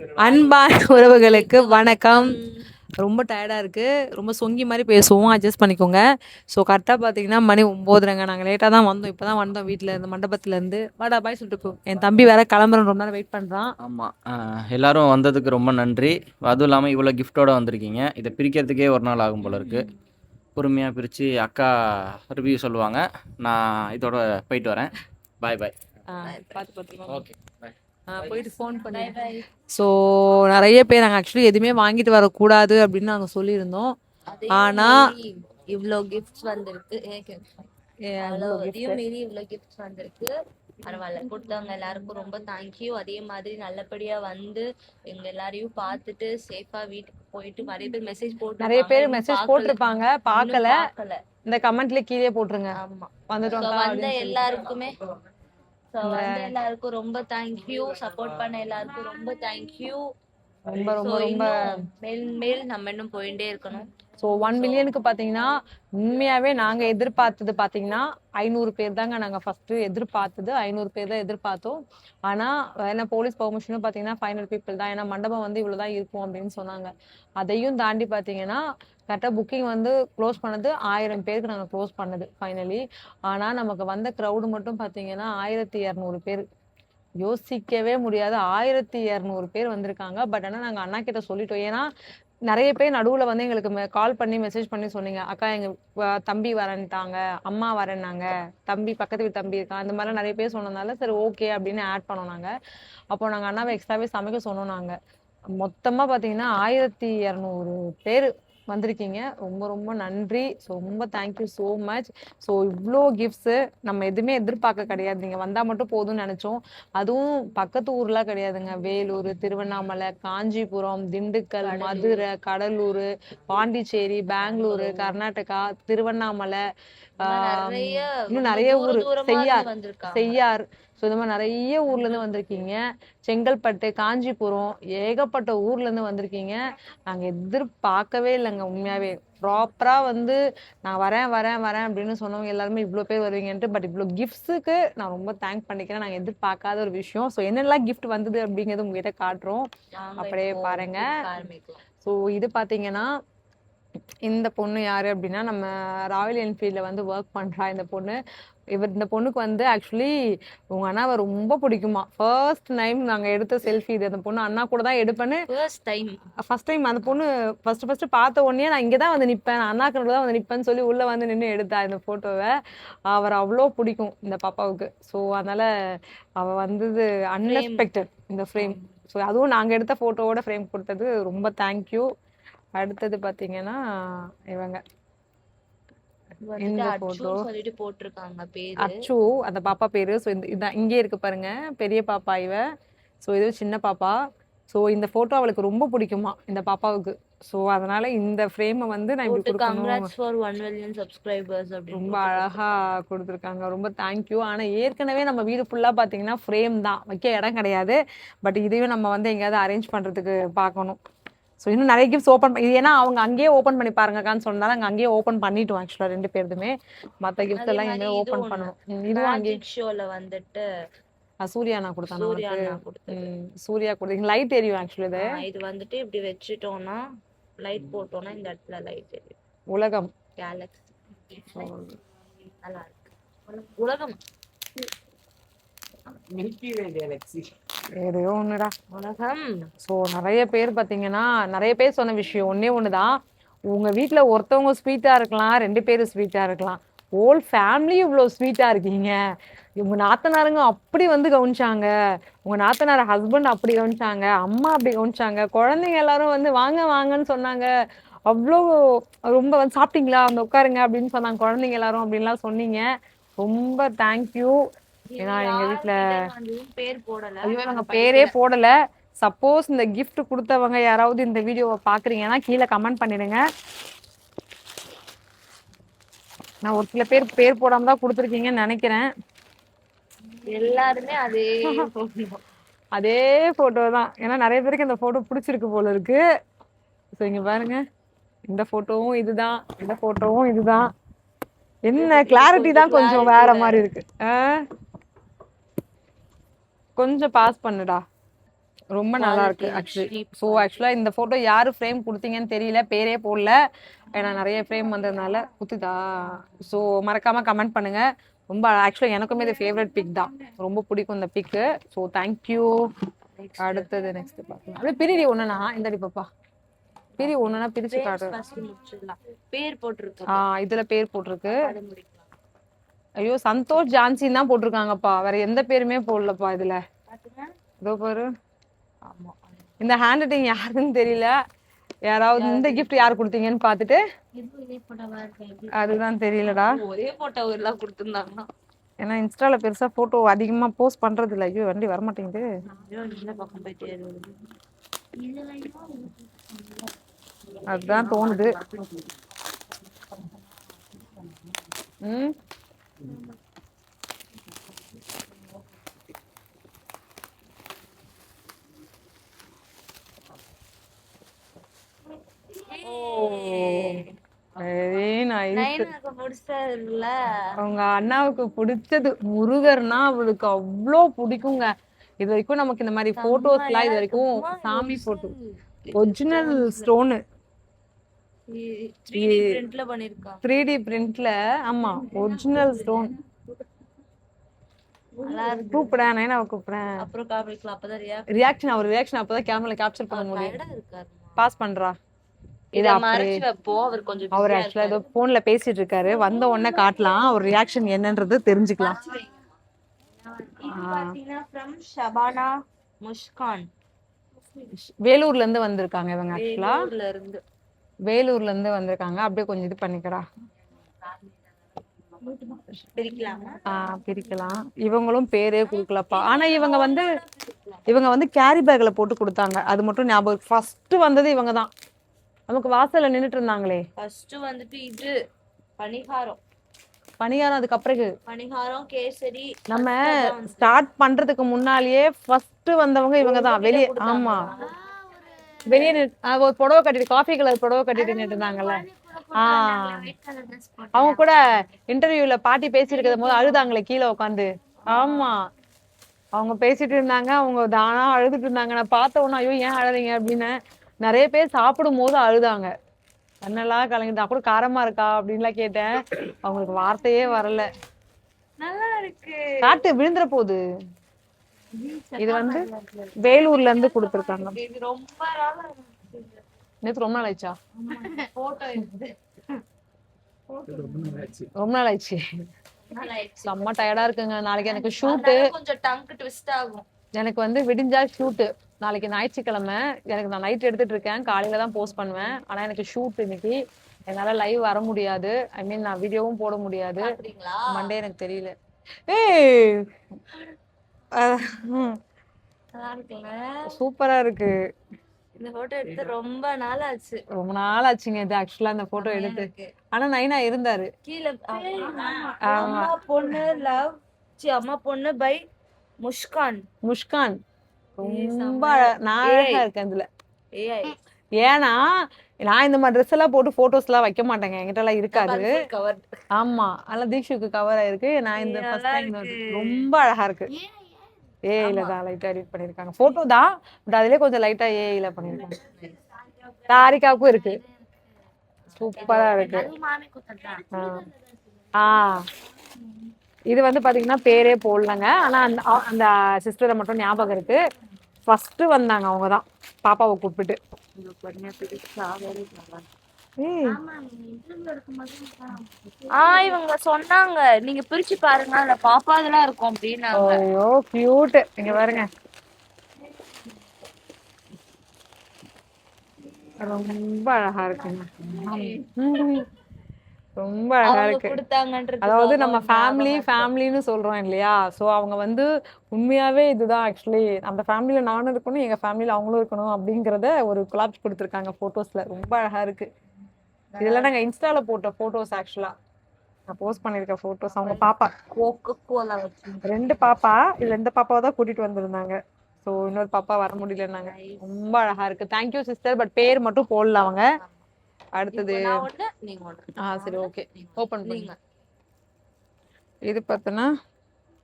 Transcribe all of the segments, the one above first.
அன்பான உறவுகளுக்கு வணக்கம். ரொம்ப டயர்டாக இருக்குது, ரொம்ப சொங்கி மாதிரி பேசுவோம், அட்ஜஸ்ட் பண்ணிக்கோங்க. ஸோ கரெக்டாக பார்த்தீங்கன்னா மணி 9:30. நாங்கள் லேட்டாக தான் வந்தோம், இப்போ தான் வந்தோம் வீட்டில் இருந்து, மண்டபத்துலேருந்து. வாடா பாய் சொல்லிட்டு போ. என் தம்பி வேற கிளம்புறேன், ரொம்ப நேரம் வெயிட் பண்ணுறான். ஆமாம், எல்லாரும் வந்ததுக்கு ரொம்ப நன்றி. அதுவும் இல்லாமல் இவ்வளோ கிஃப்டோட வந்திருக்கீங்க. இதை பிரிக்கிறதுக்கே ஒரு நாள் ஆகும் போல இருக்குது. பொறுமையாக பிரித்து அக்கா ரிவ்யூ சொல்லுவாங்க. நான் இதோட போயிட்டு வரேன். பாய் பாய். பார்த்து பார்த்துக்கோங்க. Okay bye. போயிட்டு ஃபோன் பண்ணி. ஸோ நிறைய பேர் நாங்கள் ஆக்சுவலி எதுவுமே வாங்கிட்டு வரக்கூடாது அப்படின்னு நாங்கள் சொல்லியிருந்தோம். ஆனால் இவ்வளோ கிஃப்ட்ஸ் வந்திருக்கு. மீறி இவ்வளோ கிஃப்ட்ஸ் வந்திருக்கு. பரவாயில்ல, கொடுத்தவங்க எல்லாருக்கும் ரொம்ப தேங்க்யூ. அதே மாதிரி நல்லபடியா வந்து எங்க எல்லாரையும் பார்த்துட்டு சேஃபா வீட்டுக்கு போயிட்டு நிறைய பேர் மெசேஜ் போட்டிருப்பாங்க, பார்க்கல. இந்த கமெண்ட்ல கீழே போட்டுருங்க. ஆமா, வந்துட்டோம். வந்த எல்லாருக்குமே எல்லாருக்கும் ரொம்ப தேங்க்யூ. சப்போர்ட் பண்ண எல்லாருக்கும் ரொம்ப தேங்க்யூ. ரொம்ப ரொம்ப ரொம்ப மேல் நம்ம இன்னும் போயிட்டே இருக்கணும். ஸோ 1 மில்லியனுக்கு பார்த்தீங்கன்னா உண்மையாகவே நாங்கள் எதிர்பார்த்தது பார்த்தீங்கன்னா 500 பேர் தாங்க. நாங்கள் ஃபஸ்ட்டு எதிர்பார்த்தது 500 பேர் தான் எதிர்பார்த்தோம். ஆனால் ஏன்னா போலீஸ் பெர்மிஷனும் பார்த்தீங்கன்னா 500 பீப்புள் தான். ஏன்னா மண்டபம் வந்து இவ்வளோ தான் இருக்கும் அப்படின்னு சொன்னாங்க. அதையும் தாண்டி பார்த்தீங்கன்னா கரெக்டாக புக்கிங் வந்து க்ளோஸ் பண்ணது 1000 பேருக்கு நாங்கள் க்ளோஸ் பண்ணது ஃபைனலி. ஆனால் நமக்கு வந்த க்ரௌடு மட்டும் பார்த்தீங்கன்னா 1200 பேர். யோசிக்கவே முடியாது, 1200 பேர் வந்திருக்காங்க. பட் ஆனால் நாங்கள் அண்ணா கிட்ட சொல்லிட்டோம். ஏன்னா நிறைய பேர் நடுவில் வந்து எங்களுக்கு கால் பண்ணி மெசேஜ் பண்ணி சொன்னீங்க, அக்கா எங்கள் தம்பி வரேன்ட்டாங்க, அம்மா வரேன்னாங்க, தம்பி பக்கத்து வீட்டு தம்பி இருக்கான், அந்த மாதிரிலாம் நிறைய பேர் சொன்னதுனால சரி ஓகே அப்படின்னு ஆட் பண்ணோம் நாங்கள். அப்போ நாங்கள் அண்ணாவை எக்ஸ்ட்ராவே சமைக்க சொன்னோம். நாங்கள் மொத்தமாக பார்த்தீங்கன்னா 1200 பேர் வந்திருக்கீங்க. ரொம்ப ரொம்ப நன்றி. ஸோ ரொம்ப தேங்க்யூ ஸோ மச். ஸோ இவ்வளோ கிஃப்ட்ஸு நம்ம எதுவுமே எதிர்பார்க்க கிடையாது, நீங்கள் வந்தால் மட்டும் போதும்னு நினச்சோம். அதுவும் பக்கத்து ஊர்லாம் கிடையாதுங்க. வேலூர், திருவண்ணாமலை, காஞ்சிபுரம், திண்டுக்கல், மதுரை, கடலூர், பாண்டிச்சேரி, பெங்களூரு, கர்நாடகா, திருவண்ணாமலை, இன்னும் நிறைய ஊர், செய்யார். ஸோ இந்த மாதிரி நிறைய ஊர்லேருந்து வந்திருக்கீங்க. செங்கல்பட்டு, காஞ்சிபுரம், ஏகப்பட்ட ஊர்லேருந்து வந்திருக்கீங்க. நாங்கள் எதிர்பார்க்கவே இல்லைங்க உண்மையாகவே. ப்ராப்பராக வந்து நான் வரேன் வரேன் வரேன் அப்படின்னு சொன்னவங்க எல்லாருமே இவ்வளோ பேர் வருவீங்கன்ட்டு. பட் இவ்வளோ கிஃப்ட்ஸுக்கு நான் ரொம்ப தேங்க் பண்ணிக்கிறேன். நாங்கள் எதிர்பார்க்காத ஒரு விஷயம். ஸோ என்னெல்லாம் கிஃப்ட் வந்தது அப்படிங்கிறது உங்ககிட்ட காட்டுறோம், அப்படியே பாருங்க. ஸோ இது பார்த்தீங்கன்னா இந்த பொண்ணு யாரு அப்படின்னா நம்ம ராயல் என்ஃபீல்டில் வந்து ஒர்க் பண்ணுறா இந்த பொண்ணு. இந்த பொண்ணுக்கு வந்து ஆக்சுவலி உங்க அண்ணாவை ரொம்ப பிடிக்குமா. ஃபர்ஸ்ட் டைம் நாங்கள் எடுத்த செல்ஃபி இது. அந்த பொண்ணு அண்ணா கூட தான் எடுப்பேன்னு ஃபர்ஸ்ட் டைம் அந்த பொண்ணு ஃபர்ஸ்ட் பார்த்த உடனே நான் இங்கே தான் வந்து நிற்பேன், அண்ணாக்கு தான் வந்து நிற்பேன்னு சொல்லி உள்ளே வந்து நின்று எடுத்தா இந்த ஃபோட்டோவை. அவர் அவ்வளோ பிடிக்கும் இந்த பாப்பாவுக்கு. ஸோ அதனால் அவள் வந்தது அன்எக்ஸ்பெக்டட் இந்த ஃப்ரேம். ஸோ அதுவும் நாங்கள் எடுத்த ஃபோட்டோவோட ஃப்ரேம் கொடுத்தது ரொம்ப தேங்க்யூ. அடுத்தது பார்த்தீங்கன்னா இவங்க இந்த போட்டோ போட்டிருக்காங்க பேரு அச்சு, அந்த பாப்பா பேரு. ஸோ இதான் இங்கே இருக்கு பாருங்க, பெரிய பாப்பா இவ. ஸோ இது சின்ன பாப்பா. ஸோ இந்த ஃபோட்டோ அவளுக்கு ரொம்ப பிடிக்குமா இந்த பாப்பாவுக்கு. ஸோ அதனால இந்த ஃப்ரேமை வந்து நான் இப்படி ரொம்ப அழகா கொடுத்துருக்காங்க. ரொம்ப தேங்க்யூ. ஆனால் ஏற்கனவே நம்ம வீடு ஃபுல்லாக பார்த்தீங்கன்னா ஃப்ரேம் தான், வைக்க இடம் கிடையாது. பட் இதையும் நம்ம வந்து எங்கேயாவது அரேஞ்ச் பண்ணுறதுக்கு பார்க்கணும். ஸோ இன்னும் நிறைய கிஃப்ட்ஸ் ஓப்பன் இது ஏன்னா அவங்க அங்கேயே ஓப்பன் பண்ணி பாருங்கக்கான்னு சொன்னாலும் அங்கே அங்கேயே ஓப்பன் பண்ணிட்டோம் ஆக்சுவலாக 2 பேருதுமே. மற்ற கிஃப்ட்ஸ் எல்லாம் எங்கே ஓப்பன் பண்ணணும். இதுவும் அங்கே ஷோல வந்துட்டு சூர்யா நான் கொடுத்தானே சூர்யா கொடுத்தீங்க. லைட் எரியும் ஆக்சுவலி. இது வந்துட்டு இப்படி வச்சுட்டோம்னா லைட் போட்டோம்னா இந்த இடத்துல லைட் எரியும். உலகம் கேலக்ஸி நல்லா இருக்கு. உலகம் ஏதோ ஒண்ணுடா உலகம். ஸோ நிறைய பேர் பார்த்தீங்கன்னா நிறைய பேர் சொன்ன விஷயம் ஒன்னே ஒண்ணுதான். உங்க வீட்டில் ஒருத்தவங்க ஸ்வீட்டா இருக்கலாம், 2 பேரும் ஸ்வீட்டா இருக்கலாம், ஹோல் ஃபேமிலி இவ்வளோ ஸ்வீட்டா இருக்கீங்க. உங்க நாத்தனாருங்க அப்படி வந்து கவனிச்சாங்க, உங்க நாத்தனார் ஹஸ்பண்ட் அப்படி கவனிச்சாங்க, அம்மா அப்படி கவனிச்சாங்க, குழந்தைங்க எல்லாரும் வந்து வாங்க வாங்கன்னு சொன்னாங்க. அவ்வளோ ரொம்ப வந்து சாப்பிட்டீங்களா வந்து உட்காருங்க அப்படின்னு சொன்னாங்க குழந்தைங்க எல்லாரும் அப்படின்லாம் சொன்னீங்க. ரொம்ப தேங்க்யூ. ஏன்னா எங்க வீட்டுல இவங்க பேரே போடல. சப்போஸ் இந்த கிஃப்ட் கொடுத்தவங்க யாராவது இந்த வீடியோவை பாக்குறீங்கன்னா கீழே கமெண்ட் பண்ணிடுங்க. நான் ஒரு சில பேர் போடாம தான் கொடுத்துருக்கீங்கன்னு நினைக்கிறேன். எல்லாருமே அதே போட்டோ தான். ஏன்னா நிறைய பேருக்கு இந்த போட்டோ பிடிச்சிருக்கு போல இருக்கு. ஸோ இங்க பாருங்க, இந்த போட்டோவும் இதுதான், இந்த போட்டோவும் இதுதான். என்ன கிளாரிட்டி தான் கொஞ்சம் வேற மாதிரி இருக்கு. கொஞ்சம் பாஸ் பண்ணுடா. ரொம்ப நல்லா இருக்கு Quality, ஆக்சுவலி. cheap ஸோ ஆக்சுவலாக இந்த ஃபோட்டோ யார் ஃப்ரேம் கொடுத்தீங்கன்னு தெரியல, பேரே போடல. ஏன்னா நிறைய ஃப்ரேம் வந்ததுனால குத்துதா. ஸோ மறக்காம கமெண்ட் பண்ணுங்க. ரொம்ப ஆக்சுவலாக எனக்குமே இது ஃபேவரட் பிக் தான், ரொம்ப பிடிக்கும் இந்த பிக்கு. So thank you. அடுத்தது நெக்ஸ்ட் பார்க்கலாம். அப்படியே பிரிடி ஒன்றுனா இந்த அடி பாப்பா, பிரி ஒன்றுனா பிரிச்சு காட்டு. ஃபர்ஸ்ட் முடிச்சிடலாம். பேர் போட்டிருக்கு. இதுல பேர் போட்டிருக்கு. அது முடிக்கலாம். ஐயோ சந்தோஷ் ஜான்சின்னு தான் போட்டிருக்காங்கப்பா, வேற எந்த பேருமே போடலப்பா இதுல. பாத்துங்க. இதோ பாரு. ஆமா. இந்த ஹேண்ட் ரைட்டிங் யாருன்னு தெரியல. யாராவது இந்த கிஃப்ட் யார் கொடுத்தீங்கன்னு பார்த்துட்டு. இதே போட்டோவா இருக்கு. அதுதான் தெரியலடா. ஒரே போட்டோ எல்லாம் கொடுத்திருந்தாங்கன்னா ஏன்னா இன்ஸ்டால பெருசா போட்டோ அதிகமா போஸ்ட் பண்றது இல்ல. ஐயோ வண்டி வர மாட்டேங்குது. இந்த பக்கம் போயிட்டே அதுதான் தோணுது. ம் வெரி நைஸ். நைனாக்கு பிடிச்சதுல அவங்க அண்ணாவுக்கு பிடிச்சது முருகர்னா அவளுக்கு அவ்வளோ பிடிக்குங்க. இது வரைக்கும் நமக்கு இந்த மாதிரி போட்டோஸ்லாம் இது வரைக்கும் சாமி போட்டோ ஒரிஜினல் ஸ்டோனு 3D பிரிண்ட்ல பண்ணிருக்காங்க. 3D பிரிண்ட்ல. ஆமா ஒரிஜினல் ஸ்டோன். நல்லா இருக்கு. கூப்பிடேன் நைனாவை கூப்பிடேன். அப்புறம் காமிக்கலாம். அப்பதான் ரியாக்ஷன் அவர் ரியாக்ஷன் அப்பதான் கேமரா கேப்சர் பண்ண முடியும். டயர்டா இருக்காரு. பாஸ் பண்றா. இத மறைச்சு வைப்போம். அவர் கொஞ்சம் அவர் ஆக்சுவலா ஏதோ போன்ல பேசிட்டு இருக்காரு, வந்த உடனே காட்டலாம் அவர் ரியாக்ஷன் என்னன்றது தெரிஞ்சுக்கலாம். இது பாத்தீங்கன்னா ஃப்ரம் ஷபானா முஷ்கான், வேலூர்ல இருந்து வந்திருக்காங்க இவங்க. ஆக்சுவலா வேலூர்ல இருந்து வேலூர்ல இருந்து வந்திருக்காங்க. அப்படியே கொஞ்சம் இது பண்ணிக்கடா. பிரிக்கலாமா? பிரிக்கலாம். இவங்களும் பேரே கொடுக்கலப்பா. ஆனா இவங்க வந்து கேரி பேக்ல போட்டு கொடுத்தாங்க, அது மட்டும் ஞாபகம். ஃபர்ஸ்ட் வந்தது இவங்க தான். நமக்கு வாசல்ல நின்னுட்டு இருந்தாங்களே. ஃபர்ஸ்ட் வந்துட்டு இது பணிகாரம். அதுக்கப்புறம் பணிகாரம் கேசரி நம்ம ஸ்டார்ட் பண்றதுக்கு முன்னாலேயே ஃபர்ஸ்ட் வந்தவங்க இவங்க தான். வெளியே ஆமா வெளியே ஒரு புடவை கட்டிட்டு, காஃபி கலர் புடவை கட்டிட்டு நின்னுட்டு இருந்தாங்கல்ல. அவங்க கூட இன்டர்வியூல பாட்டி பேசிட்டு இருக்கும் போது அழுதாங்களே கீழே உட்காந்து. ஆமா அவங்க பேசிட்டு இருந்தாங்க, அவங்க தானா அழுதுட்டு இருந்தாங்க. நான் பார்த்த உடனே ஐயோ ஏன் அழுறீங்க அப்படின்னு. நிறைய பேர் சாப்பிடும் போது அழுதாங்க, கண்ணெல்லாம் கலங்கிட்டா. கூட காரமா இருக்கா அப்படின்லாம் கேட்டேன், அவங்களுக்கு வார்த்தையே வரல. நல்லா இருக்கு. காட்டு விழுந்துற போகுது. இது வந்து வேலூர்ல இருந்து கொடுத்துருக்காங்க. இது ரொம்ப நாளா நேத்து ரொம்ப நாள் ஆயிடுச்சா? போட்டோ எடுத்து ரொம்ப நாள் ஆயிடுச்சு. செம்ம டயர்டா இருக்குங்க. நாளைக்கு எனக்கு ஷூட்டு. கொஞ்சம் டங்க் ட்விஸ்ட் ஆகும். எனக்கு வந்து விடிஞ்சா ஷூட்டு. நாளைக்கு ஞாயிற்றுக்கிழமை. எனக்கு நான் நைட் எடுத்துட்டு இருக்கேன், காலையில தான் போஸ்ட் பண்ணுவேன். ஆனா எனக்கு ஷூட் இன்னைக்கு. என்னால லைவ் வர முடியாது. ஐ மீன் நான் வீடியோவும் போட முடியாது. மண்டே எனக்கு தெரியல. ஏய் சூப்பரா இருக்கு. இந்த போட்டோ எடுத்து ரொம்ப நாள் ஆச்சு. ரொம்ப நாள் ஆச்சுங்க இது ஆக்சுவலா இந்த போட்டோ எடுத்து. ஆனா நைனா இருந்தாரு கீழே. அம்மா பொண்ணு லவ் அம்மா பொண்ணு பை முஷ்கான். ரொம்ப நாளா இருக்கேன் இதுல. ஏன்னா நான் இந்த மாதிரி ட்ரெஸ் எல்லாம் போட்டு போட்டோஸ் எல்லாம் வைக்க மாட்டேங்க, என்கிட்ட எல்லாம் இருக்காது. ஆமா அதெல்லாம் தீக்ஷுக்கு கவர் ஆயிருக்கு. நான் இந்த ஃபர்ஸ்ட் டைம் ரொம்ப அழகா இருக்கு. ஏஐல தான் லைட்டா எடிட் பண்ணிருக்காங்க. போட்டோ தான், பட் அதுலயே கொஞ்சம் லைட்டா ஏஐல பண்ணிருக்காங்க. தாரிகாவுக்கும் இருக்கு. சூப்பரா இருக்கு. இது வந்து பாத்தீங்கன்னா பேரே போடலங்க, ஆனா அந்த சிஸ்டரை மட்டும் ஞாபகம் இருக்கு. ஃபர்ஸ்ட் வந்தாங்க அவங்க தான், பாப்பாவை கூப்பிட்டு. இவங்க சொன்னாங்க நீங்க பிரிச்சு பாருங்க அதுல பாப்பா இதெல்லாம் இருக்கும் அப்படின்னாங்க. ஐயோ கியூட். இங்க பாருங்க ரொம்ப அழகா இருக்குங்க. ரொம்ப அழகா இருக்கு. அதாவது நம்ம ஃபேமிலின்னு சொல்றோம் இல்லையா, சோ அவங்க வந்து உண்மையாவே இதுதான் ஆக்சுவலி நம்ம ஃபேமிலியில நானும் இருக்கணும், எங்க ஃபேமிலியில அவங்களும் இருக்கணும் அப்படிங்கறத ஒரு கொலாப்ஸ் கொடுத்துருக்காங்க போட்டோஸ்ல. ரொம்ப அழகா இருக்கு. இதெல்லாம் நாங்க இன்ஸ்டால போட்ட போட்டோஸ். ஆக்சுவலா நான் போஸ்ட் பண்ணிருக்க போட்டோஸ். அவங்க பாப்பா ரெண்டு பாப்பா, இதுல இந்த பாப்பாவை தான் கூட்டிட்டு வந்திருந்தாங்க. சோ இன்னொரு பாப்பா வர முடியலன்னாங்க. ரொம்ப அழகா இருக்கு. தேங்க்யூ சிஸ்டர், பட் பேர் மட்டும் போடல அவங்க. அடுத்தது சரி ஓகே ஓபன் பண்ணுங்க. இது பார்த்தனா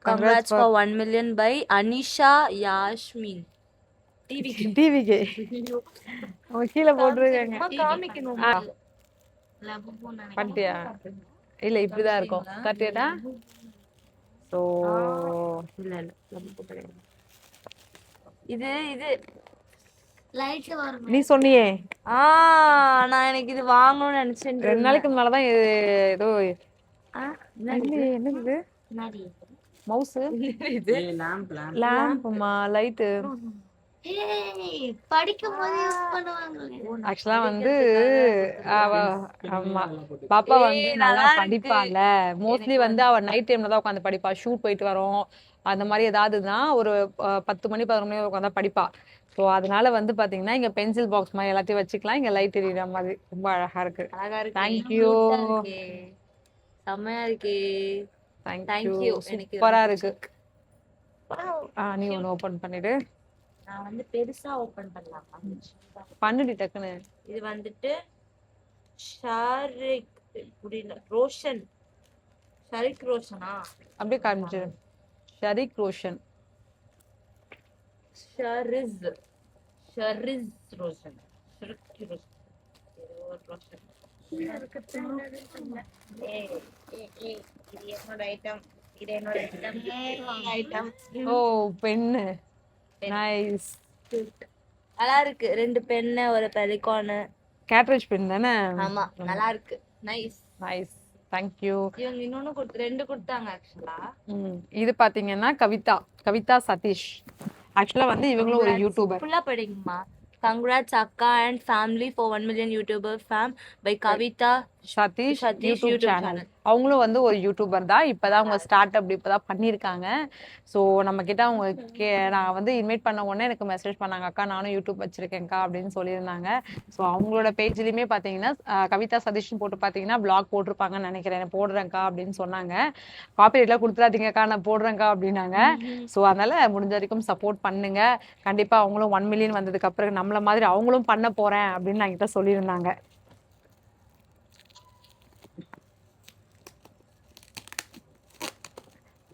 congrats for 1 million by Anisha Yasmin. டிவிக்கு அவங்க கீழே போட்டுருக்காங்க. காமிக்கணும். பண்ணிட்டியா? இல்ல இப்படிதான் இருக்கும். கட்டியடா. ஸோ இது இது நீ சொன்னியே நான் எனக்கு இது வாங்கணும்னு நினைச்சேன். 2 நாளைக்கு முன்னாலதான் ஏதோ என்னது மவுஸ் லேம்புமா லைட்டு ஆக்சுவலா வந்து ஆமா பாப்பா வந்து நல்லா படிப்பால. மோஸ்ட்லி வந்து அவ நைட் டைம்ல தான் உட்காந்து படிப்பா. ஷூட் போயிட்டு வரோம் அந்த மாதிரி ஏதாவதுதான் ஒரு 10 மணி 11 மணி உட்காந்து படிப்பா. ஸோ அதனால வந்து பாத்தீங்கன்னா இங்க பென்சில் பாக்ஸ் மாதிரி எல்லாத்தையும் வச்சுக்கலாம். இங்க லைட் எரியுற மாதிரி ரொம்ப அழகா இருக்கு. தேங்க்யூ. செம்மையா இருக்கு. தேங்க்யூ. சூப்பரா இருக்கு. நீ ஒண்ணு ஓபன் பண்ணிடு. நான் வந்து பெருசா ஓபன் பண்ணலாம். பண்ணுடி டக்குன்னு. இது வந்துட்டு ஷாரிக் ரோஷன். ஷரிக் ரோஷனா? அப்படியே காமிச்சு. ஷரிக் ரோஷன். ஷரிஸ் ரோஷன். ஷரிக் ரோஷன். இது என்னோட ஐட்டம். ஓ பென்னு. நைஸ். நல்லா இருக்கு. 2 பென்னு ஒரு பெலிகான். கேட்ரேஜ் பென் தானே? ஆமா நல்லா இருக்கு. Nice nice. தேங்க்யூ. இவங்க இன்னொன்னு 2 கொடுத்தாங்க ஆக்சுவலா. இது பாத்தீங்கன்னா கவிதா சதீஷ். ஆக்சுவலா வந்து இவங்களும் ஒரு யூடியூபர். ஃபுல்லா படிங்கம்மா. Congrats Akka and family for 1 million YouTuber fam by Kavita Sathish YouTube channel. அவங்களும் வந்து ஒரு யூடியூபர் தான். இப்பதான் அவங்க ஸ்டார்ட் அப் இப்பதான் பண்ணிருக்காங்க. ஸோ நம்ம கிட்ட அவங்க நான் வந்து இன்வைட் பண்ண உடனே எனக்கு மெசேஜ் பண்ணாங்க, அக்கா நானும் யூடியூப் வச்சிருக்கேன்க்கா அப்படின்னு சொல்லியிருந்தாங்க. ஸோ அவங்களோட பேஜ்லயுமே பாத்தீங்கன்னா கவிதா சதீஷ்னு போட்டு பாத்தீங்கன்னா பிளாக் போட்டிருப்பாங்கன்னு நினைக்கிறேன். போடுறேன்க்கா அப்படின்னு சொன்னாங்க. காப்பிரைட்லாம் கொடுத்துறாதீங்கக்கா நான் போடுறேன்க்கா அப்படின்னாங்க. ஸோ அதனால முடிஞ்ச வரைக்கும் சப்போர்ட் பண்ணுங்க. கண்டிப்பா அவங்களும் 1 மில்லியன் வந்ததுக்கு அப்புறம் நம்மள மாதிரி அவங்களும் பண்ண போறேன் அப்படின்னு நான் கிட்ட சொல்லியிருந்தாங்க.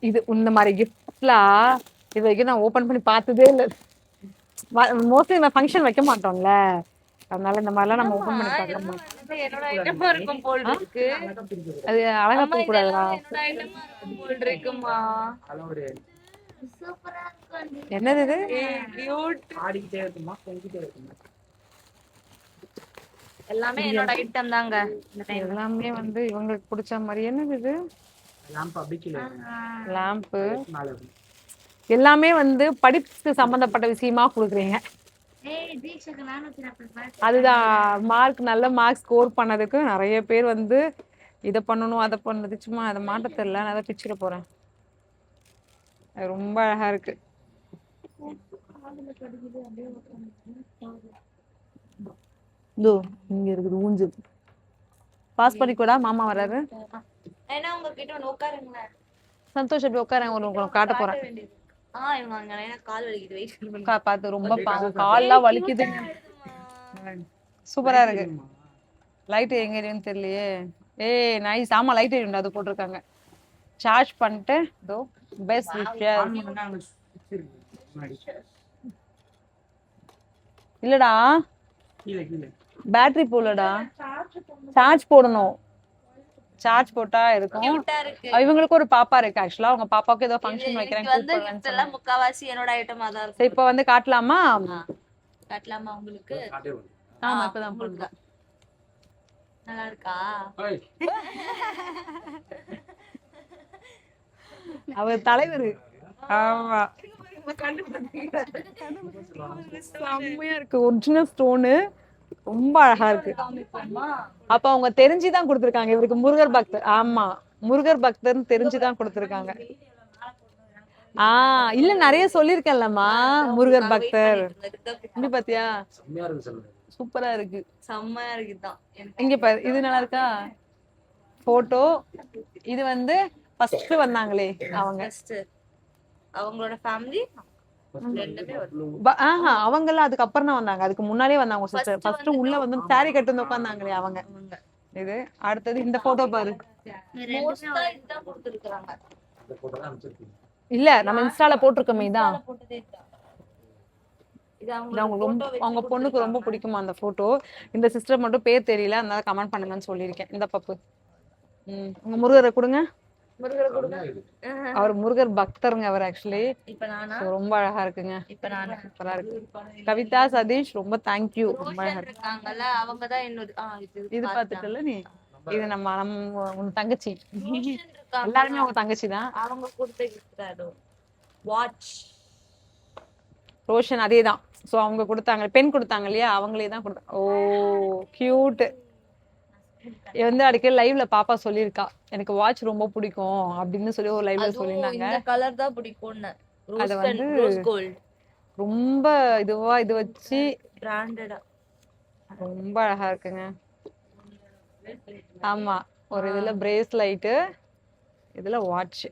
இது இந்த மாதிரி கிஃப்ட்லாம் இது வரைக்கும் நான் ஓபன் பண்ணி பார்த்ததே இல்லை. மோஸ்ட்லி நம்ம ஃபங்க்ஷன் வைக்க மாட்டோம்ல, அதனால இந்த மாதிரிலாம் நம்ம ஓபன் பண்ணி பார்க்க மாட்டோம். அது அழகா போக கூடாதா? என்னது இது? எல்லாமே என்னோட ஐட்டம் தாங்க. எல்லாமே வந்து இவங்களுக்கு பிடிச்ச மாதிரி. என்னது இது? லாம்பு. எல்லாமே வந்து படிப்புக்கு சம்பந்தப்பட்ட விஷயமா கொடுக்குறீங்க. அதுதான் மார்க் நல்ல மார்க் ஸ்கோர் பண்ணதுக்கு நிறைய பேர் வந்து இதை பண்ணணும் அதை பண்ணது. சும்மா அதை மாட்ட தெரியல. நான் அதை பிச்சுக்க போறேன். அது ரொம்ப அழகா இருக்கு. இங்க இருக்குது ஊஞ்சல். பாஸ் பண்ணிக்கூடா மாமா வராரு. சந்தோஷ் அப்படி உட்கார உங்களுக்கு காட்ட போறேன். பார்த்து ரொம்ப கால்லாம் வலிக்குது. சூப்பரா இருக்கு. லைட் எங்க எரியும்னு தெரியலையே. நைஸ். ஆமா லைட் எரியும். அது போட்டிருக்காங்க. சார்ஜ் பண்ணிட்டு இதோ பெஸ்ட் விஷயம். இல்லடா பேட்டரி போலடா. சார்ஜ் போடணும். சார்ஜ் போட்டா இருக்கும். இவங்களுக்கு ஒரு பாப்பா இருக்கு. ஆக்சுவலா அவங்க பாப்பாக்கு ஏதோ ஃபங்க்ஷன் வைக்கிறேன் கூப்பிடுறேன்னு சொன்னாங்க. முக்காவாசி என்னோட ஐட்டமா தான் இருக்கு. சோ இப்போ வந்து காட்டலாமா? காட்டலாமா உங்களுக்கு? ஆமா இப்பதான் போடுங்க. நல்லா இருக்கா? அவர் தலைவர். ஆமா செம்மையா இருக்கு. ஒரிஜினல் ஸ்டோனு ரொம்ப அழகா இருக்கு. அப்ப அவங்க தெரிஞ்சுதான் கொடுத்திருக்காங்க. இவருக்கு முருகர் பக்தர். ஆமா முருகர் பக்தர்னு தெரிஞ்சுதான் கொடுத்திருக்காங்க. இல்ல நிறைய சொல்லிருக்கேன்லம்மா முருகர் பக்தர். இப்படி பாத்தியா? சூப்பரா இருக்கு. செம்மையா இருக்குதான். இங்க பாரு இது நல்லா இருக்கா? போட்டோ. இது வந்து ஃபர்ஸ்ட் வந்தாங்களே அவங்க. அவங்களோட ஃபேமிலி அவங்கெல்லாம் அதுக்கு அப்புறம் தான் வந்தாங்க. அதுக்கு முன்னாடியே வந்தாங்க சிஸ்டர். ஃபர்ஸ்ட் உள்ள வந்து சாரி கட்டு வந்து உட்கார்ந்தாங்களே அவங்க. இது அடுத்தது இந்த போட்டோ பாரு. இல்ல நம்ம இன்ஸ்டால போட்டிருக்கோமே இதான். இது இது அவங்களோட அவங்க ரொம்ப photo வச்சு அவங்க பொண்ணுக்கு ரொம்ப கொடுத்திருக்காங்க. பிடிக்குமா அந்த போட்டோ. இந்த சிஸ்டர் மட்டும் பேர் தெரியல, அதனால கமெண்ட் பண்ணுங்கன்னு சொல்லியிருக்கேன். இந்த பப்பு. உங்க முருகரை கொடுங்க. முருகரை கொடுங்க. அவர் முருகர் பக்தருங்க அவர் ஆக்சுவலி. இப்ப நானா? ரொம்ப அழகா இருக்குங்க. இப்ப நானு. சூப்பரா இருக்கு. கவிதா சதீஷ் ரொம்ப தேங்க்யூ. ரொம்ப அழகா ரோஷன் இருக்கு. இருக்காங்கல்ல, அவங்கதான் என்னோட இது பாத்துட்டல நீ. இது நம்ம உன் தங்கச்சி. ரோஷன் இருக்காங்க, எல்லாருமே உங்க தங்கச்சி தான். அவங்க கொடுத்த gift வாட்ச். ரோஷன் அதே தான். ஸோ அவங்க கொடுத்தாங்க, பெண் கொடுத்தாங்க இல்லையா, அவங்களே தான் கொடுத்தாங்க. ஓ கியூட். வந்து அடிக்கடி லைவ்ல பாப்பா சொல்லியிருக்கா, எனக்கு வாட்ச் ரொம்ப பிடிக்கும் அப்படின்னு சொல்லி ஒரு லைவ்ல அதுவும் சொல்லியிருந்தாங்க. இந்த கலர் தான் பிடிக்கும்னு. அத ரோஸ் வந்து ரோஸ் கோல்ட் ரொம்ப இதுவா இது வச்சு பிராண்டடா ரொம்ப அழகா இருக்குங்க. ஆமா, ஒரு இதுல பிரேஸ்லைட், இதுல வாட்ச்.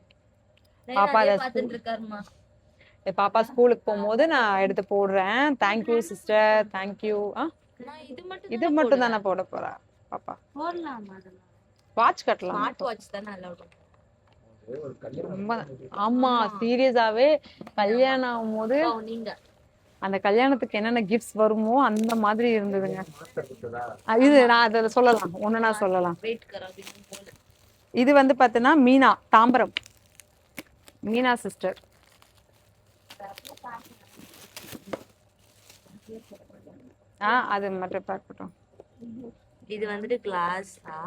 பாப்பா அதே அதை பார்த்துட்டு இருக்காருமா. பாப்பா ஸ்கூலுக்கு போகும்போது நான் எடுத்து போடுறேன். Thank you sister, thank you. இது மட்டும் தானே போட போறா பாப்பா. போடலாமா? வாட்ச் கட்டலாம். ஸ்மார்ட் வாட்ச் தானே அலௌட். ரொம்ப ஆமா, சீரியஸாவே கல்யாணம் ஆகும்போது நீங்க அந்த கல்யாணத்துக்கு என்னென்ன கிஃப்ட்ஸ் வருமோ அந்த மாதிரி இருந்ததுங்க. இது நான் அதை சொல்லலாம், ஒண்ணு நான் சொல்லலாம். வெயிட் கரோ அப்படின்னு போல. இது வந்து பார்த்தீங்கன்னா மீனா, தாம்பரம் மீனா சிஸ்டர். அது மட்டும் பார்க்கட்டும். இது வந்துட்டு கிளாஸா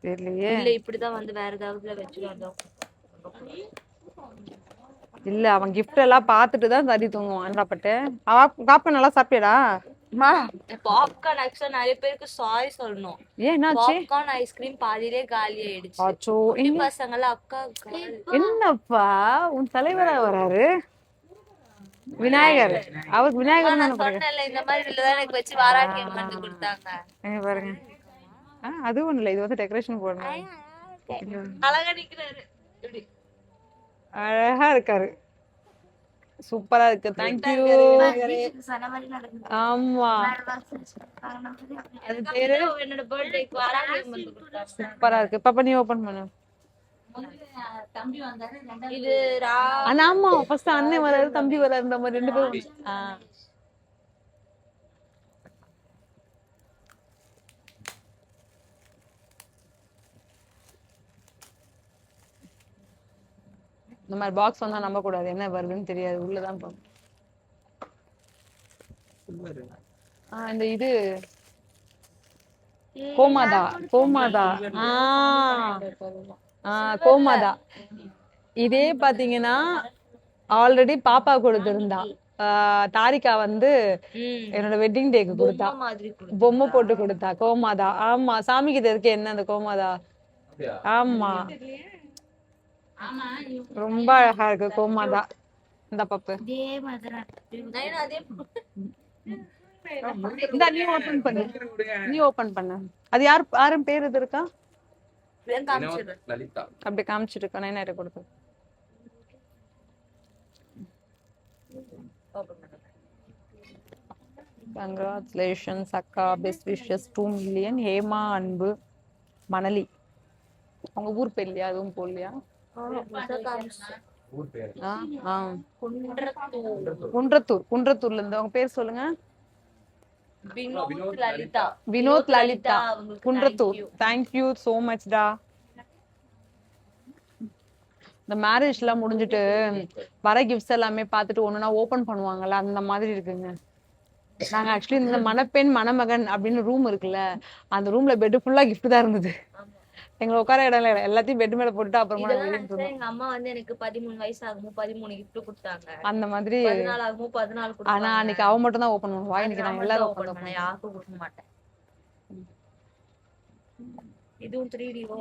தெரியலையே. இல்ல இப்படிதான் வந்து வேற ஏதாவது வச்சுருந்தோம். இல்ல அவன் கிஃப்ட் எல்லாம் பார்த்துட்டு தான் தடி தூங்குவான். பட்டு காப்ப நல்லா சாப்பிட்டியடா? பாப்கார்ன் ஆக்சுவலா நிறைய பேருக்கு சாரி சொல்லணும். ஏன் என்னாச்சு? பாப்கார்ன் ஐஸ்கிரீம் பாதியிலே காலி ஆயிடுச்சு. அச்சோ, பசங்க எல்லாம் அக்கா என்னப்பா உன் தலைவரா வராரு விநாயகர். அவருக்கு விநாயகர் நான் சொன்னேன்ல இந்த மாதிரி இல்லதான் எனக்கு வச்சு வாராக்கி அம்மன் கொடுத்தாங்க. பாருங்க. அது ஒண்ணு இல்ல, இது வந்து டெக்கரேஷன் போடணும். அழகா நிக்கிறாரு, அழகா இருக்காரு, சூப்பரா இருக்கு. தேங்க்யூ. ஆமா, அது பேரு என்னோட பர்த்டேக்கு வாராக்கி அம்மன் கொடுத்தாங்க. சூப்பரா இருக்கு. பாப்பா நீ ஓபன் பண்ணு. இது ஆமா, ஃபர்ஸ்ட் அண்ணன் வராரு, தம்பி வராரு, நம்ம ரெண்டு பேரும். இந்த மாதிரி பாக்ஸ் வந்தா நம்ப கூடாது, என்ன வருதுன்னு தெரியாது, உள்ளதான் போகும். இந்த இது கோமாதா, கோமாதா. கோமாதா. இதே பாத்தீங்கன்னா ஆல்ரெடி பாப்பா கொடுத்திருந்தா. தாரிகா வந்து என்னோட வெட்டிங் டேக்கு கொடுத்தா, பொம்மை போட்டு கொடுத்தா கோமாதா. ஆமா, சாமிக்கு இருக்கு என்ன அந்த கோமாதா. ஆமா, ரொம்ப அழகா இருக்கு கோமாதா. இந்த பப்பு இந்த நீ ஓபன் பண்ணு, நீ ஓபன் பண்ணு. அது யாரும் பேர் இது இருக்கா? அப்படி காமிச்சிருக்கா? நைனா கொடுத்து கங்க்ராச்சுலேஷன்ஸ் அக்கா, பெஸ்ட் விஷஸ் 2 மில்லியன். ஹேமா அன்பு மணலி. அவங்க ஊர் பேர் இல்லையா? அதுவும் போடலையா? குன்றத்தூர்ல இருந்து. அவங்க பேர் சொல்லுங்க. Vinoth Lalitha, Kundrathur. Thank you so much டா. இந்த மேரேஜ் எல்லாம் முடிஞ்சிட்டு வர கிஃப்ட்ஸ் எல்லாமே பார்த்துட்டு ஒண்ணுனா ஓபன் பண்ணுவாங்கல்ல, அந்த மாதிரி இருக்குங்க. நாங்க ஆக்சுவலி இந்த மணப்பெண் மணமகன் அப்படின்னு ரூம் இருக்குல்ல, அந்த ரூம்ல பெட் ஃபுல்லா கிஃப்ட் தான் இருந்தது. எங்களை உட்கார இடம் இல்ல, எல்லாத்தையும் பெட் மேல போட்டு அப்புறமா எங்க அம்மா வந்து எனக்கு 13 வயசு ஆகும் 13 கிஃப்ட் கொடுத்தாங்க. அந்த மாதிரி 14 ஆகும் 14 கொடுத்தாங்க. ஆனா அன்னைக்கு அவ மட்டும் தான் ஓபன் பண்ணுவா, இன்னைக்கு நான் எல்லாரும் ஓபன் பண்ணேன். யாருக்கும் கொடுக்க மாட்டேன். இதுவும் 3D ஓ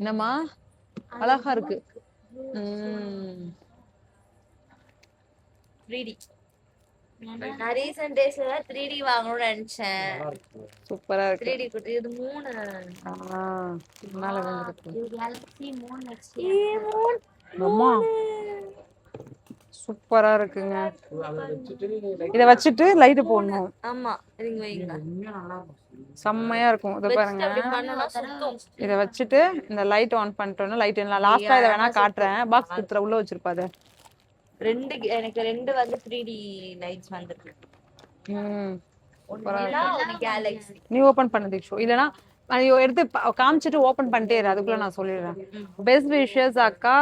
என்னம்மா அழகா இருக்கு. 3D. நான் ரீசன்ட் டேஸ்ல 3D வாங்கணும்னு நினைச்சேன். சூப்பரா இருக்கு. 3D குட்டி இது 3 மேல வந்துருக்கு. Galaxy 3 அம்மா சூப்பரா இருக்குங்க. இத வச்சிட்டு லைட் போடணும். ஆமா, நீங்க வைங்க. செம்மையா இருக்கும். இத பாருங்க. அப்படி பண்ணனா சுத்தம். இத வச்சிட்டு இந்த லைட் ஆன் பண்ணிட்டோம்னா லைட் என்ன லாஸ்டா இத வேணா காட்றேன். பாக்ஸ் குத்துற உள்ள வச்சிருப்பாத. எனக்கு 2 வந்து 3D லைட்ஸ் வந்திருக்கு. ம் ஒன்னு நிலா, ஒன்னு கேலக்ஸி. நீ ஓபன் பண்ண தீக்ஷு இல்லனா ஐயோ எடுத்து காமிச்சிட்டு ஓபன் பண்ணிட்டே இரு அதுக்குள்ள நான் சொல்லிடுறேன். பெஸ்ட் விஷஸ் அக்கா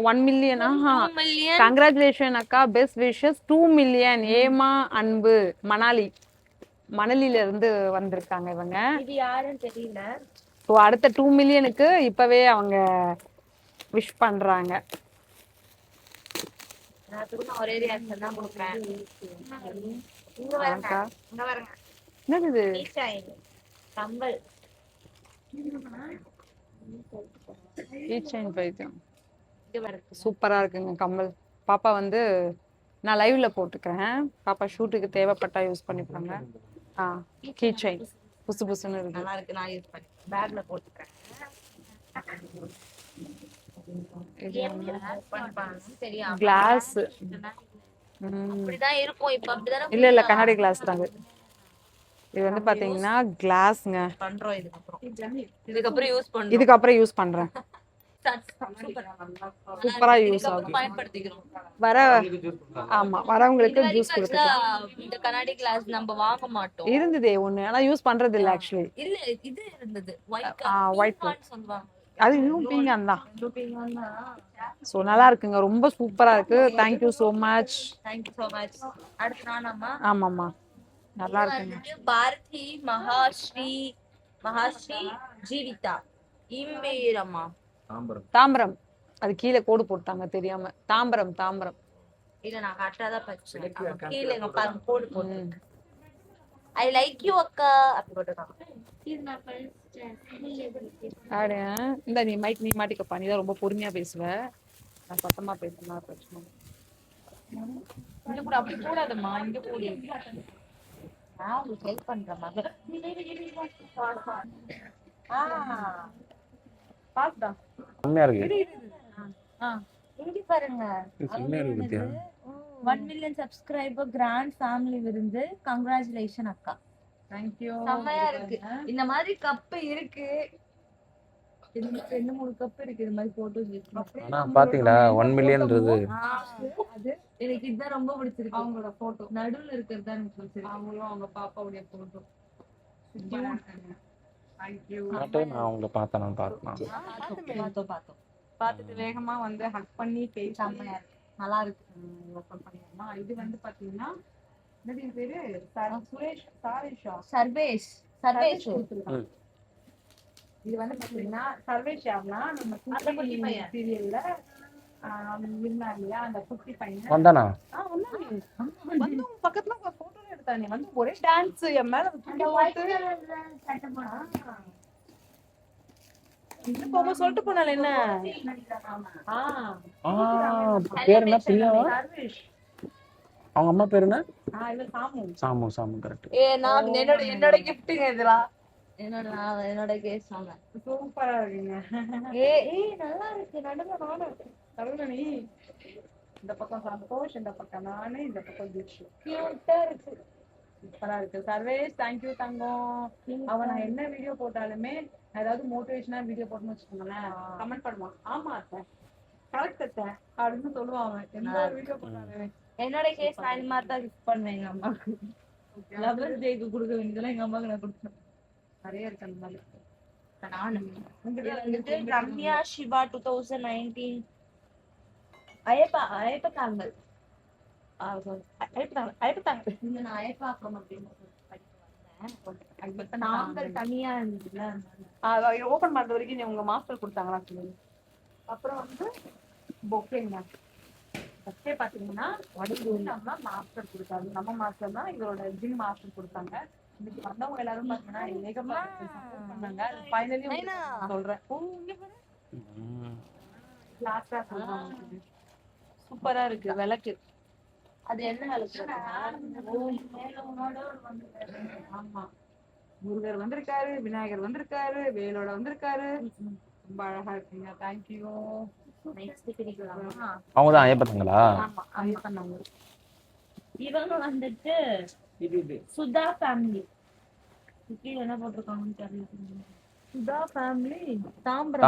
1 மில்லியன் 2 மில்லியன். கங்க்ராச்சுலேஷன் அக்கா பெஸ்ட் விஷஸ் 2 மில்லியன் ஏமா அன்பு மணலில இருந்து வந்திருக்காங்க இவங்க. இது யாருன்னு தெரியல. ஸோ அடுத்த 2 மில்லியனுக்கு இப்பவே அவங்க விஷ் பண்றாங்க. நான் திரும்ப ஒரே ரியாக்ஷன் தான் கொடுப்பேன். இங்க வரங்க, இங்க வரங்க. என்னது இது? Keychain compel. கீச்சைன் பைத்தியம் இங்க வரங்க. சூப்பரா இருக்குங்க கம்மல். பாப்பா வந்து நான் லைவ்ல போட்டுக்கிறேன். பாப்பா ஷூட்டுக்கு தேவைப்பட்டா யூஸ் பண்ணிப்பாங்க. கீச்சைன் புசு புசுன்னு இருக்கு. நல்லா இருக்கு. நான் யூஸ் பண்ணி பேக்ல போட்டுக்கிறேன். கிளாஸ் அப்படிதான் இருக்கும். இப்ப அப்படிதானே இல்ல கண்ணாடி கிளாஸ் தான் இது. இது வந்து பாத்தீங்கன்னா கிளாஸ்ங்க. பண்றோம். இதுக்கப்புறம் யூஸ் பண்றேன். சூப்பரா யூஸ் ஆகும். பயன்படுத்திக்கிறோம். ஆமா வரவங்களுக்கு ஜூஸ் கொடுக்கலாம். இந்த கண்ணாடி கிளாஸ் நம்ம வாங்க மாட்டோம். இருந்ததே ஒண்ணு ஆனா யூஸ் பண்றது இல்ல ஆக்சுவலி. இல்ல இது இருந்தது ஒயிட் சொல்லுவாங்க. அது இன்னும் பீங்கான் தான். சோ நல்லா இருக்குங்க. ரொம்ப சூப்பரா இருக்கு. Thank you so much. அடுத்து நானாமா? ஆமாமா நல்லா இருக்குங்க. பாரதி மகாஸ்ரீ ஜீவிதா இம்பீரம்மா தாம்பரம். அது கீழே கோடு போட்டாங்க தெரியாம. தாம்பரம். இல்ல நான் கரெக்டா தான் படிச்சேன். கீழே எங்க பாருங்க கோடு போட்டு ஐ லைக் யூ அக்கா அப்படி போட்டுருக்காங்க. இந்த நீ மாட்டிக்கப்பா. நீ தான் ரொம்ப பொறுமையா பேசுவ. நான் சத்தமா பேசுனா பிரச்சனை. இங்க கூட அப்படி போடாதம்மா. இங்க போடு. நான் உங்களுக்கு ஹெல்ப் பண்றேன் மகள். பாஸ்டா செம்மையா இருக்கு. இங்க பாருங்க. செம்மையா இருக்கு பத்தியா. 1 மில்லியன் சப்ஸ்கிரைபர் கிராண்ட் ஃபேமிலி விருந்து. கங்க்ராச்சுலேஷன் அக்கா. Thank you. செம்மையா இருக்கு. இந்த மாதிரி கப் இருக்கு. 2-3 கப் இருக்கு. இந்த மாதிரி போட்டோஸ் இருக்கு. ஆனா பாத்தீங்களா 1 மில்லியன்றது. அது எனக்கு இதுதான் ரொம்ப பிடிச்சிருக்கு. அவங்களோட போட்டோ நடுவுல இருக்கிறது தான் எனக்கு பிடிச்சிருக்கு. அவங்களும் அவங்க பாப்பாவுடைய போட்டோ. Thank you. நான் அவங்கள பார்த்தேன். பார்த்தோம். பார்த்துட்டு வேகமா வந்து ஹக் பண்ணி செம்மையா இருக்கு. நல்லா இருக்கு. ஓபன் பண்ணிடலாமா? இது வந்து பாத்தீங்கன்னா என்னது பேரு? சர்வேஷ் கொடுத்திருக்காங்க. இது வந்து பாத்தீங்கன்னா சர்வேஷ் யாருன்னா நம்ம குட்டி பையன் சீரியல்ல இருந்தா இல்லையா அந்த குட்டி பையன் வந்தானா? வந்து பக்கத்துல போட்டோ எடுத்தானே. வந்து ஒரே டான்ஸ் என் மேல சொல்லிட்டு போனால என்ன பேர் என்ன? பிரியாவா? அவங்க அம்மா பேர் என்ன? சாமு கரெக்ட். நான் என்னோட கிஃப்ட்டுங்க இதெல்லாம். என்னோட கேஸ் வாங்க. சூப்பரா இருக்குங்க. நல்லா இருக்கு. நடுவுல நீ இந்த பக்கம் சந்தோஷ், இந்த பக்கம் நானு, இந்த பக்கம் தீக்ஷு. கியூட்டா இருக்கு. சூப்பரா இருக்கு. சர்வேஷ் தேங்க்யூ தங்கம். அவன் நான் என்ன வீடியோ போட்டாலுமே ஏதாவது மோட்டிவேஷனா வீடியோ போட்டோம்னு வச்சுக்கோங்களேன் கமெண்ட் பண்ணுவான். ஆமா அத்தை கரெக்ட் அத்தை அப்படின்னு சொல்லுவான் அவன். எந்த வீடியோ போட்டாலுமே என்னோட கேஸ் நான் இந்த மாதிரி தான் கிஃப்ட் பண்ணுவேன் எங்க அம்மாவுக்கு. லவர்ஸ் டேக்கு கொடுக்க வேண்டியதெல்லாம் எங்க அம்மாவுக்கு நான் கொடுத்தேன். நிறைய இருக்கு அந்த மாதிரி. ரம்யா சிவா 2019 ஐயப்ப தாங்கல். நான் ஐயப்பாக்கம் அப்படின்னு நாங்கள் தனியா இருந்ததுல ஓபன் பண்ற வரைக்கும் நீ உங்க மாஸ்டர் கொடுத்தாங்களா சொல்லுங்க. அப்புறம் வந்து பொக்கேங்க. பொக்கே பாத்தீங்கன்னா நம்ம மாஸ்டர் கொடுத்தாரு. நம்ம மாஸ்டர் தான் எங்களோட ஜிம் மாஸ்டர் கொடுத்தாங்க. இன்னைக்கு வந்தவங்க எல்லாரும் பாத்தீங்கன்னா ஏகமா சப்போர்ட் பண்ணாங்க. ஃபைனலி சொல்றேன். லாஸ்டா சொல்றேன். சூப்பரா இருக்கு விளக்கு. அது என்ன விளக்கு? ஆமா முருகர் வந்திருக்காரு, விநாயகர் வந்திருக்காரு, வேலோட வந்திருக்காரு. ரொம்ப அழகா இருக்குங்க. தேங்க்யூ. அவங்க தான் ஐயப்பத்தாங்களா? ஆமா ஐயப்பன். இவங்க வந்துட்டு சுதா ஃபேமிலி. கீழ என்ன போட்டிருக்காங்கன்னு தெரியல. சுதா ஃபேமிலி தாம்பரம்.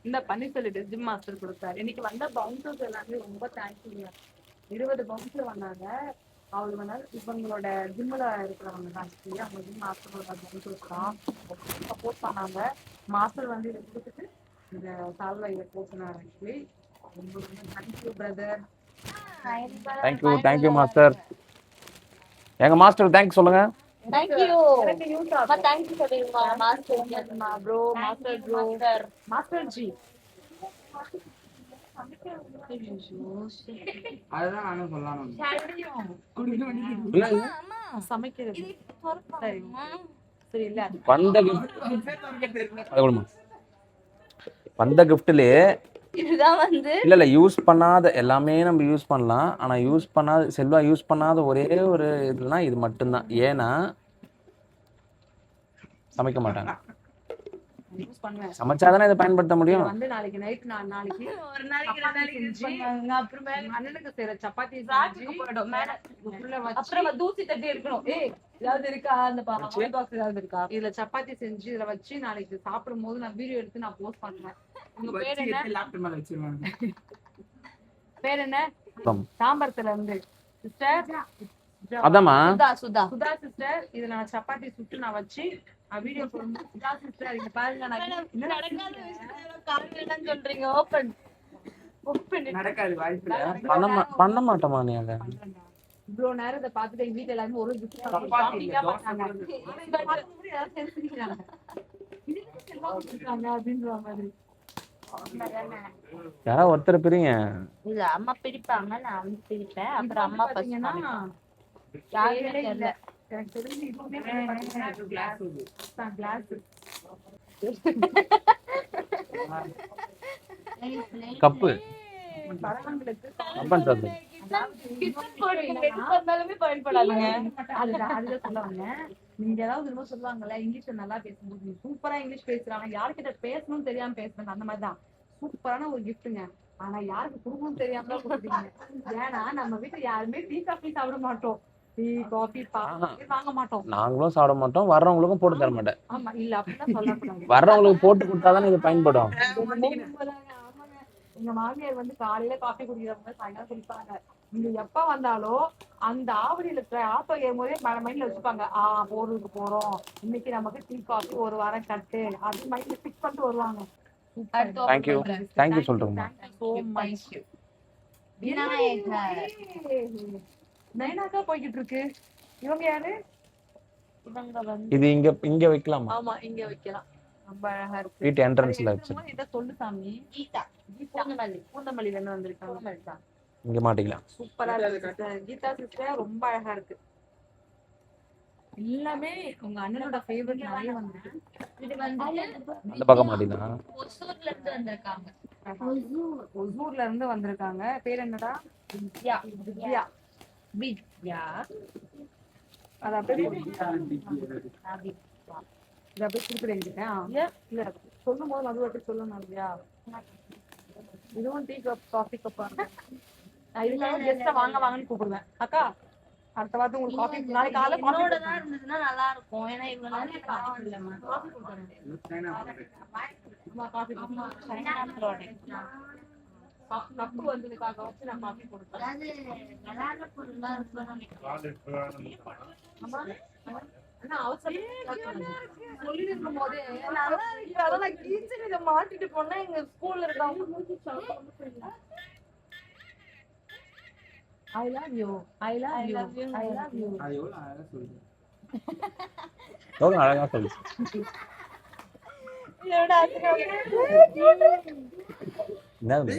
இந்த பண்ணி சொல்லிட்டு ஜிம் மாஸ்டர் கொடுத்தாரு. இன்னைக்கு வந்த பவுன்சர்ஸ் எல்லாமே ரொம்ப தேங்க்யூங்க. 20 பவுன்சர் வந்தாங்க. அவங்க வந்து இவங்களோட ஜிம்ல இருக்கிறவங்க தான் ஆக்சுவலி. அவங்க ஜிம் மாஸ்டரோட பவுன்சர்ஸ் தான் சப்போர்ட் பண்ணாங்க. மாஸ்டர் வந்து இதை கொடுத்துட்டு இந்த சால்வையை போட்டுனார் ஆக்சுவலி. ரொம்ப ரொம்ப தேங்க்யூ பிரதர். Thank you master. எங்க மாஸ்டர் தேங்க்ஸ் சொல்லுங்க. தேங்க்யூ. எனக்கு யூஸ் அம்மா ஆகும். தேங்க்யூ சொல்லுங்க master bro master bro master G. அதுதான் நானும் சொல்லணும். சமைக்கிறது சரி சரி இல்ல வந்த வந்த கிஃப்ட்லயே இதுதான் வந்து இல்ல யூஸ் பண்ணாத எல்லாமே நம்ம யூஸ் பண்ணலாம். ஆனா யூஸ் பண்ணாத செல்வா யூஸ் பண்ணாத ஒரே ஒரு இதுனா இது மட்டும்தான். ஏன்னா சமைக்க மாட்டாங்க. யூஸ் பண்ணுவேன். சமைச்சாதானே இதை பயன்படுத்த முடியும். வந்து நாளைக்கு நைட் நான் நாளைக்கு ஒரு நாளைக்கு 2 நாளைக்கு யூஸ் பண்ணுவாங்க. அப்புறம் மேல அண்ணனுக்கு செய்யற சப்பாத்தி ராட்டுக்கு போயிடும் மேல. உள்ள வச்சு அப்புறம் தூசி தட்டி எடுக்கணும். ஏய் ஏதாவது இருக்கா அந்த பாக்ஸ் ஏதாவது இருக்கா? இதுல சப்பாத்தி செஞ்சு இதுல வச்சு நாளைக்கு சாப்பிடும் போது நான் வீடியோ எடுத்து நான் போஸ்ட் பண்றேன். உங்க பேர் என்ன? லேப்டாப் மேல வச்சிருவாங்க. பேர் என்ன? ஆம். தாம்பரத்துல இருந்து சிஸ்டர் அதாம்மா சுதா சுதா சிஸ்டர். இதுல நான் சப்பாத்தி சுட்டு நான் வச்சு வீடியோ போடும்போது சுதா சிஸ்டர் இங்க பாருங்க நான் நடக்காத விஷயத்துல காரணம் சொல்றீங்க. ஓபன் நடக்காது, வாய்ப்பு இல்ல. பண்ண மாட்டோமா நீ அதை? இவ்வளவு நேரம் இதை பார்த்துட்டு எங்க வீட்டுல எல்லாருமே ஒரு சப்பாத்தி இல்ல, தோசை போடுறது. அப்படின்ற மாதிரி யாராவது ஒருத்தர் பிரிங்க. இல்ல அம்மா பிடிப்பாங்க, நான் வந்து பிடிப்பேன். அப்புறம் அம்மா பாத்தீங்கன்னா யாருமே இல்ல. எனக்கு தெரிஞ்சு இதுவுமே கிளாஸ் இது. கிளாஸ் கப்பு பரவங்களுக்கு கப்பன் சார். பயன்படாதுங்க. அதுதான் சொல்ல வந்தேன். நீங்க ஏதாவது ரொம்ப சொல்லுவாங்கல்ல இங்கிலீஷ்ல நல்லா பேசும்போது நீ சூப்பரா இங்கிலீஷ் பேசுறாங்க, யாருக்கிட்ட பேசணும்னு தெரியாம பேசுறாங்க, அந்த மாதிரிதான் சூப்பரான ஒரு கிஃப்ட்டுங்க. ஆனா யாருக்கு குடும்பம் தெரியாம தான் கொடுத்தீங்க. ஏன்னா நம்ம வீட்டுல யாருமே டீ காஃபி சாப்பிட மாட்டோம். டீ காஃபி வாங்க மாட்டோம். நாங்களும் சாப்பிட மாட்டோம், வர்றவங்களுக்கும் போட்டு தர மாட்டேன். ஆமா இல்ல அப்படிதான் சொல்லக்கூடாது. வர்றவங்களுக்கு போட்டு கொடுத்தாதானே இது பயன்படும். ஆமாங்க. எங்க மாமியார் வந்து காலையில காஃபி குடிக்கிறவங்க சாயங்காலம் குடிப்பாங்க. நீங்க எப்ப வந்தாலும் அந்த ஆவடியில ஆட்டோ ஏறும்போதே மைண்ட்ல வச்சுப்பாங்க, போறதுக்கு போறோம், இன்னைக்கு நமக்கு டீ காஃபி ஒரு வாரம் கட்டு, அது மைண்ட்ல பிக்ஸ் பண்ணிட்டு வருவாங்க. தேங்க்யூ தேங்க்யூ சொல்றேன். So much. நைனாக்கா போய்கிட்டு இருக்கு. இவங்க யாரு? இவங்க வந்து இது இங்க இங்க வைக்கலாமா? ஆமா இங்க வைக்கலாம். ரொம்ப அழகா இருக்கு. வீட்டு என்ட்ரன்ஸ்ல வச்சு இத சொல்லு சாமி. கீதா பூந்தமல்லில இருந்து வந்திருக்காங்க. இங்க மாட்டிக்கலாம். சூப்பரா இருக்கு. கீதா சிஸ்டர் ரொம்ப அழகா இருக்கு. எல்லாமே உங்க அண்ணனோட ஃபேவரட் நிறைய வந்திருக்கு. இது வந்து அந்த பக்கம் மாட்டினா ஒசூர்ல இருந்து வந்திருக்காங்க. ஒசூர்ல இருந்து வந்திருக்காங்க. பேர் என்னடா? வித்யா. வித்யா. வித்யா. அது அப்படியே இதை அப்படியே கொடுக்குறேன். இல்ல சொல்லும் போது அது அப்படி சொல்லணும் இல்லையா? இதுவும் டீ கப் காஃபி கப்பா நான் இதுக்காக கெஸ்ட வாங்க வாங்கன்னு கூப்பிடுவேன். அக்கா அடுத்த வாரத்து உங்களுக்கு காஃபி நாளைக்கு காலைல என்னோட தான் இருந்ததுன்னா நல்லா இருக்கும். ஏன்னா இவ்வளவு நாள் காஃபி இல்லம்மா. காஃபி சைனா கப்பு வந்ததுக்காக வச்சு நான் காஃபி கொடுப்பேன். அது விளையாடுற பொருளா இருக்குன்னு நினைக்கிறேன். சொல்லிருக்கும் போதே அதெல்லாம் கிச்சன் இதை மாட்டிட்டு போனா எங்க ஸ்கூல்ல இருக்காங்க. I love you. I love you. I love you. அது எவ்வளவு அழகா சொல்லுது. எவ்வளவு அழகா சொல்லு. இதோட என்னது?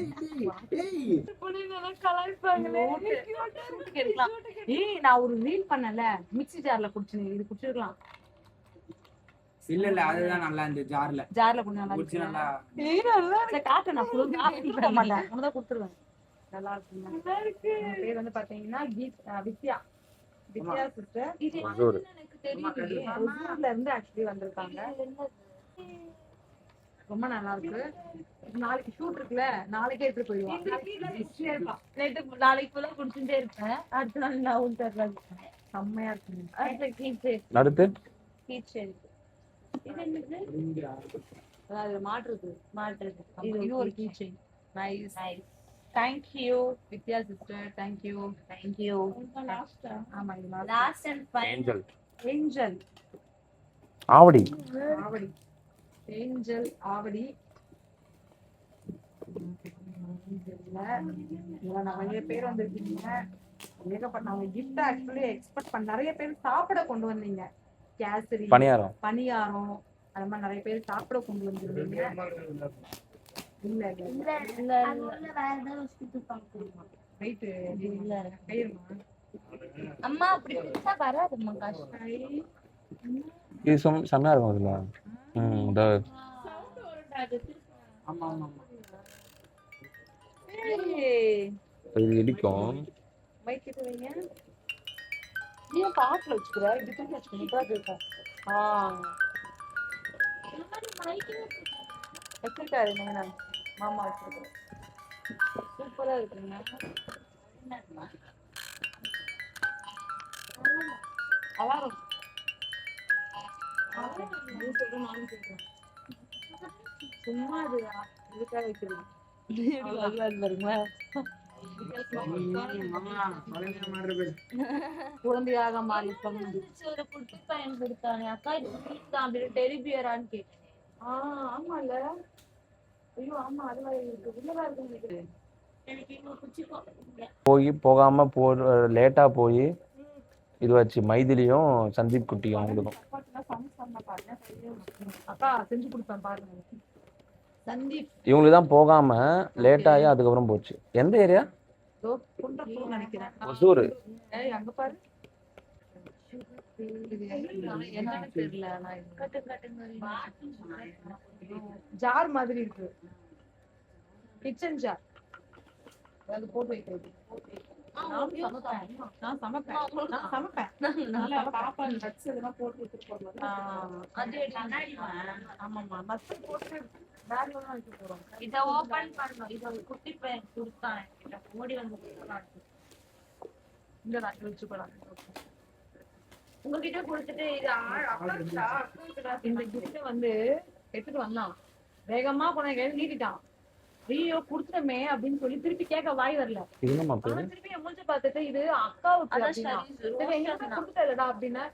நான் ஒரு ரீல் பண்ணல, மிக்ஸி ஜார்ல குடிச்சேன். இது குடிச்சிருக்கலாம். இல்ல இல்ல அதுதான் நல்லா இந்த ஜார்ல ஜார்ல குடிச்சா குடிச்சு நல்லா. காட்டு நான் ஃபுல் காட்ட மாட்டேன். நான் கொடுத்துருவேன். நல்லா இருக்கு. பேர் வந்து பாத்தீங்கன்னா வித்யா. வித்யா சிஸ்டர். இது ஒசூர். எனக்கு தெரியலையே. ஒசூர்ல இருந்து ஆக்சுவலி வந்திருக்காங்க. ரொம்ப நல்லா இருக்கு. நாளைக்கு ஷூட் இருக்குல்ல, நாளைக்கே எடுத்துட்டு போயிடுவான். நாளைக்கு ஃபுல்லா குடிச்சுட்டே இருப்பேன். அடுத்த நாள் நான் ஊட்டறேன். செம்மையா இருக்கு. அடுத்த கீச்சே அடுத்து கீச்சே இது என்னது? அது மாற்றுது இது ஒரு key chain. Nice. Nice. Thank you Vidya sister, thank you. Thank you. ஆமா இது last and final. Angel Angel Avadi. Avadi. Angel Avadi. நிறைய பேர் வந்திருக்கீங்க. ஏகப்பட்ட கிஃப்ட் ஆக்சுவலி எக்ஸ்பெக்ட் பண்ண நிறைய பேர் சாப்பிட கொண்டு வந்தீங்க. கேசரி, பணியாரம் பணியாரம், அது மாதிரி நிறைய பேர் சாப்பிட கொண்டு வந்திருந்தீங்க. இல்ல ரைட்டு அம்மா அப்படி பிடிச்சா வராதும்மா காசு. இது செம்மையா இருக்கும் அதுல. இந்த ஆமா ஆமா ஆமா. இது இடிக்கும். மைக் கிட்ட வைங்க. ஏன் பாட்டில் வச்சுக்கிற இப்படி தூக்கி வச்சுக்கணும் இருக்கும். வச்சிருக்காரு மாமா வச்சிருக்காரு. சூப்பரா இருக்குங்க. அலாரம் சும்மா இதுக்காக வச்சிருக்கேன். குழந்தையாக மாறி ஒரு குட்டி பையன் கொடுத்தானே அக்கா இது கொடுத்தான் அப்படி டெலிபியரான்னு கேட்டேன். ஆமால. ஐயோ ஆமா அதுவா இருக்கு. உள்ளதா இருக்கு. எனக்கு இன்னும் குச்சிக்கும் போகாம லேட்டா போய் இது வச்சு மைதிலியும் சந்தீப் குட்டியும் அவங்களுக்கும். அக்கா செஞ்சு கொடுப்பேன் பாருங்க. சந்தீப் இவங்களுக்கு தான் போகாம லேட் ஆகி அதுக்கப்புறம் போச்சு. எந்த ஏரியா? குன்றத்தூர் நினைக்கிறேன். ஒசூர். அங்க பாரு. என்னன்னு தெரியல. ஜார் மாதிரி இருக்கு. Kitchen jar. அது போட்டு வைக்கிறது. நான் சமைப்பேன். நல்லா பாப்பா நட்ஸ் இதெல்லாம் போட்டு வச்சுட்டு போடுவேன். ஆமாமா நட்ஸ் போட்டு பேக்ல தான் வைக்க போறோம். இதை ஓபன் பண்ணணும். இது ஒரு குட்டி பையன் கொடுத்தான் என்கிட்ட. ஓடி வந்து இந்த நாட்டு வச்சு போலாம். உங்ககிட்ட கொடுத்துட்டு இது இந்த கிஃப்ட் வந்து எடுத்துட்டு வந்தான். வேகமா போன நீட்டிட்டான். ஐயோ குடுத்துட்டமே அப்படின்னு சொல்லி திருப்பி கேட்க வாய் வரல. திருப்பி என் மூஞ்ச பார்த்துட்டு இது அக்காவுக்கு கொடுத்துட்டா அப்படின்னா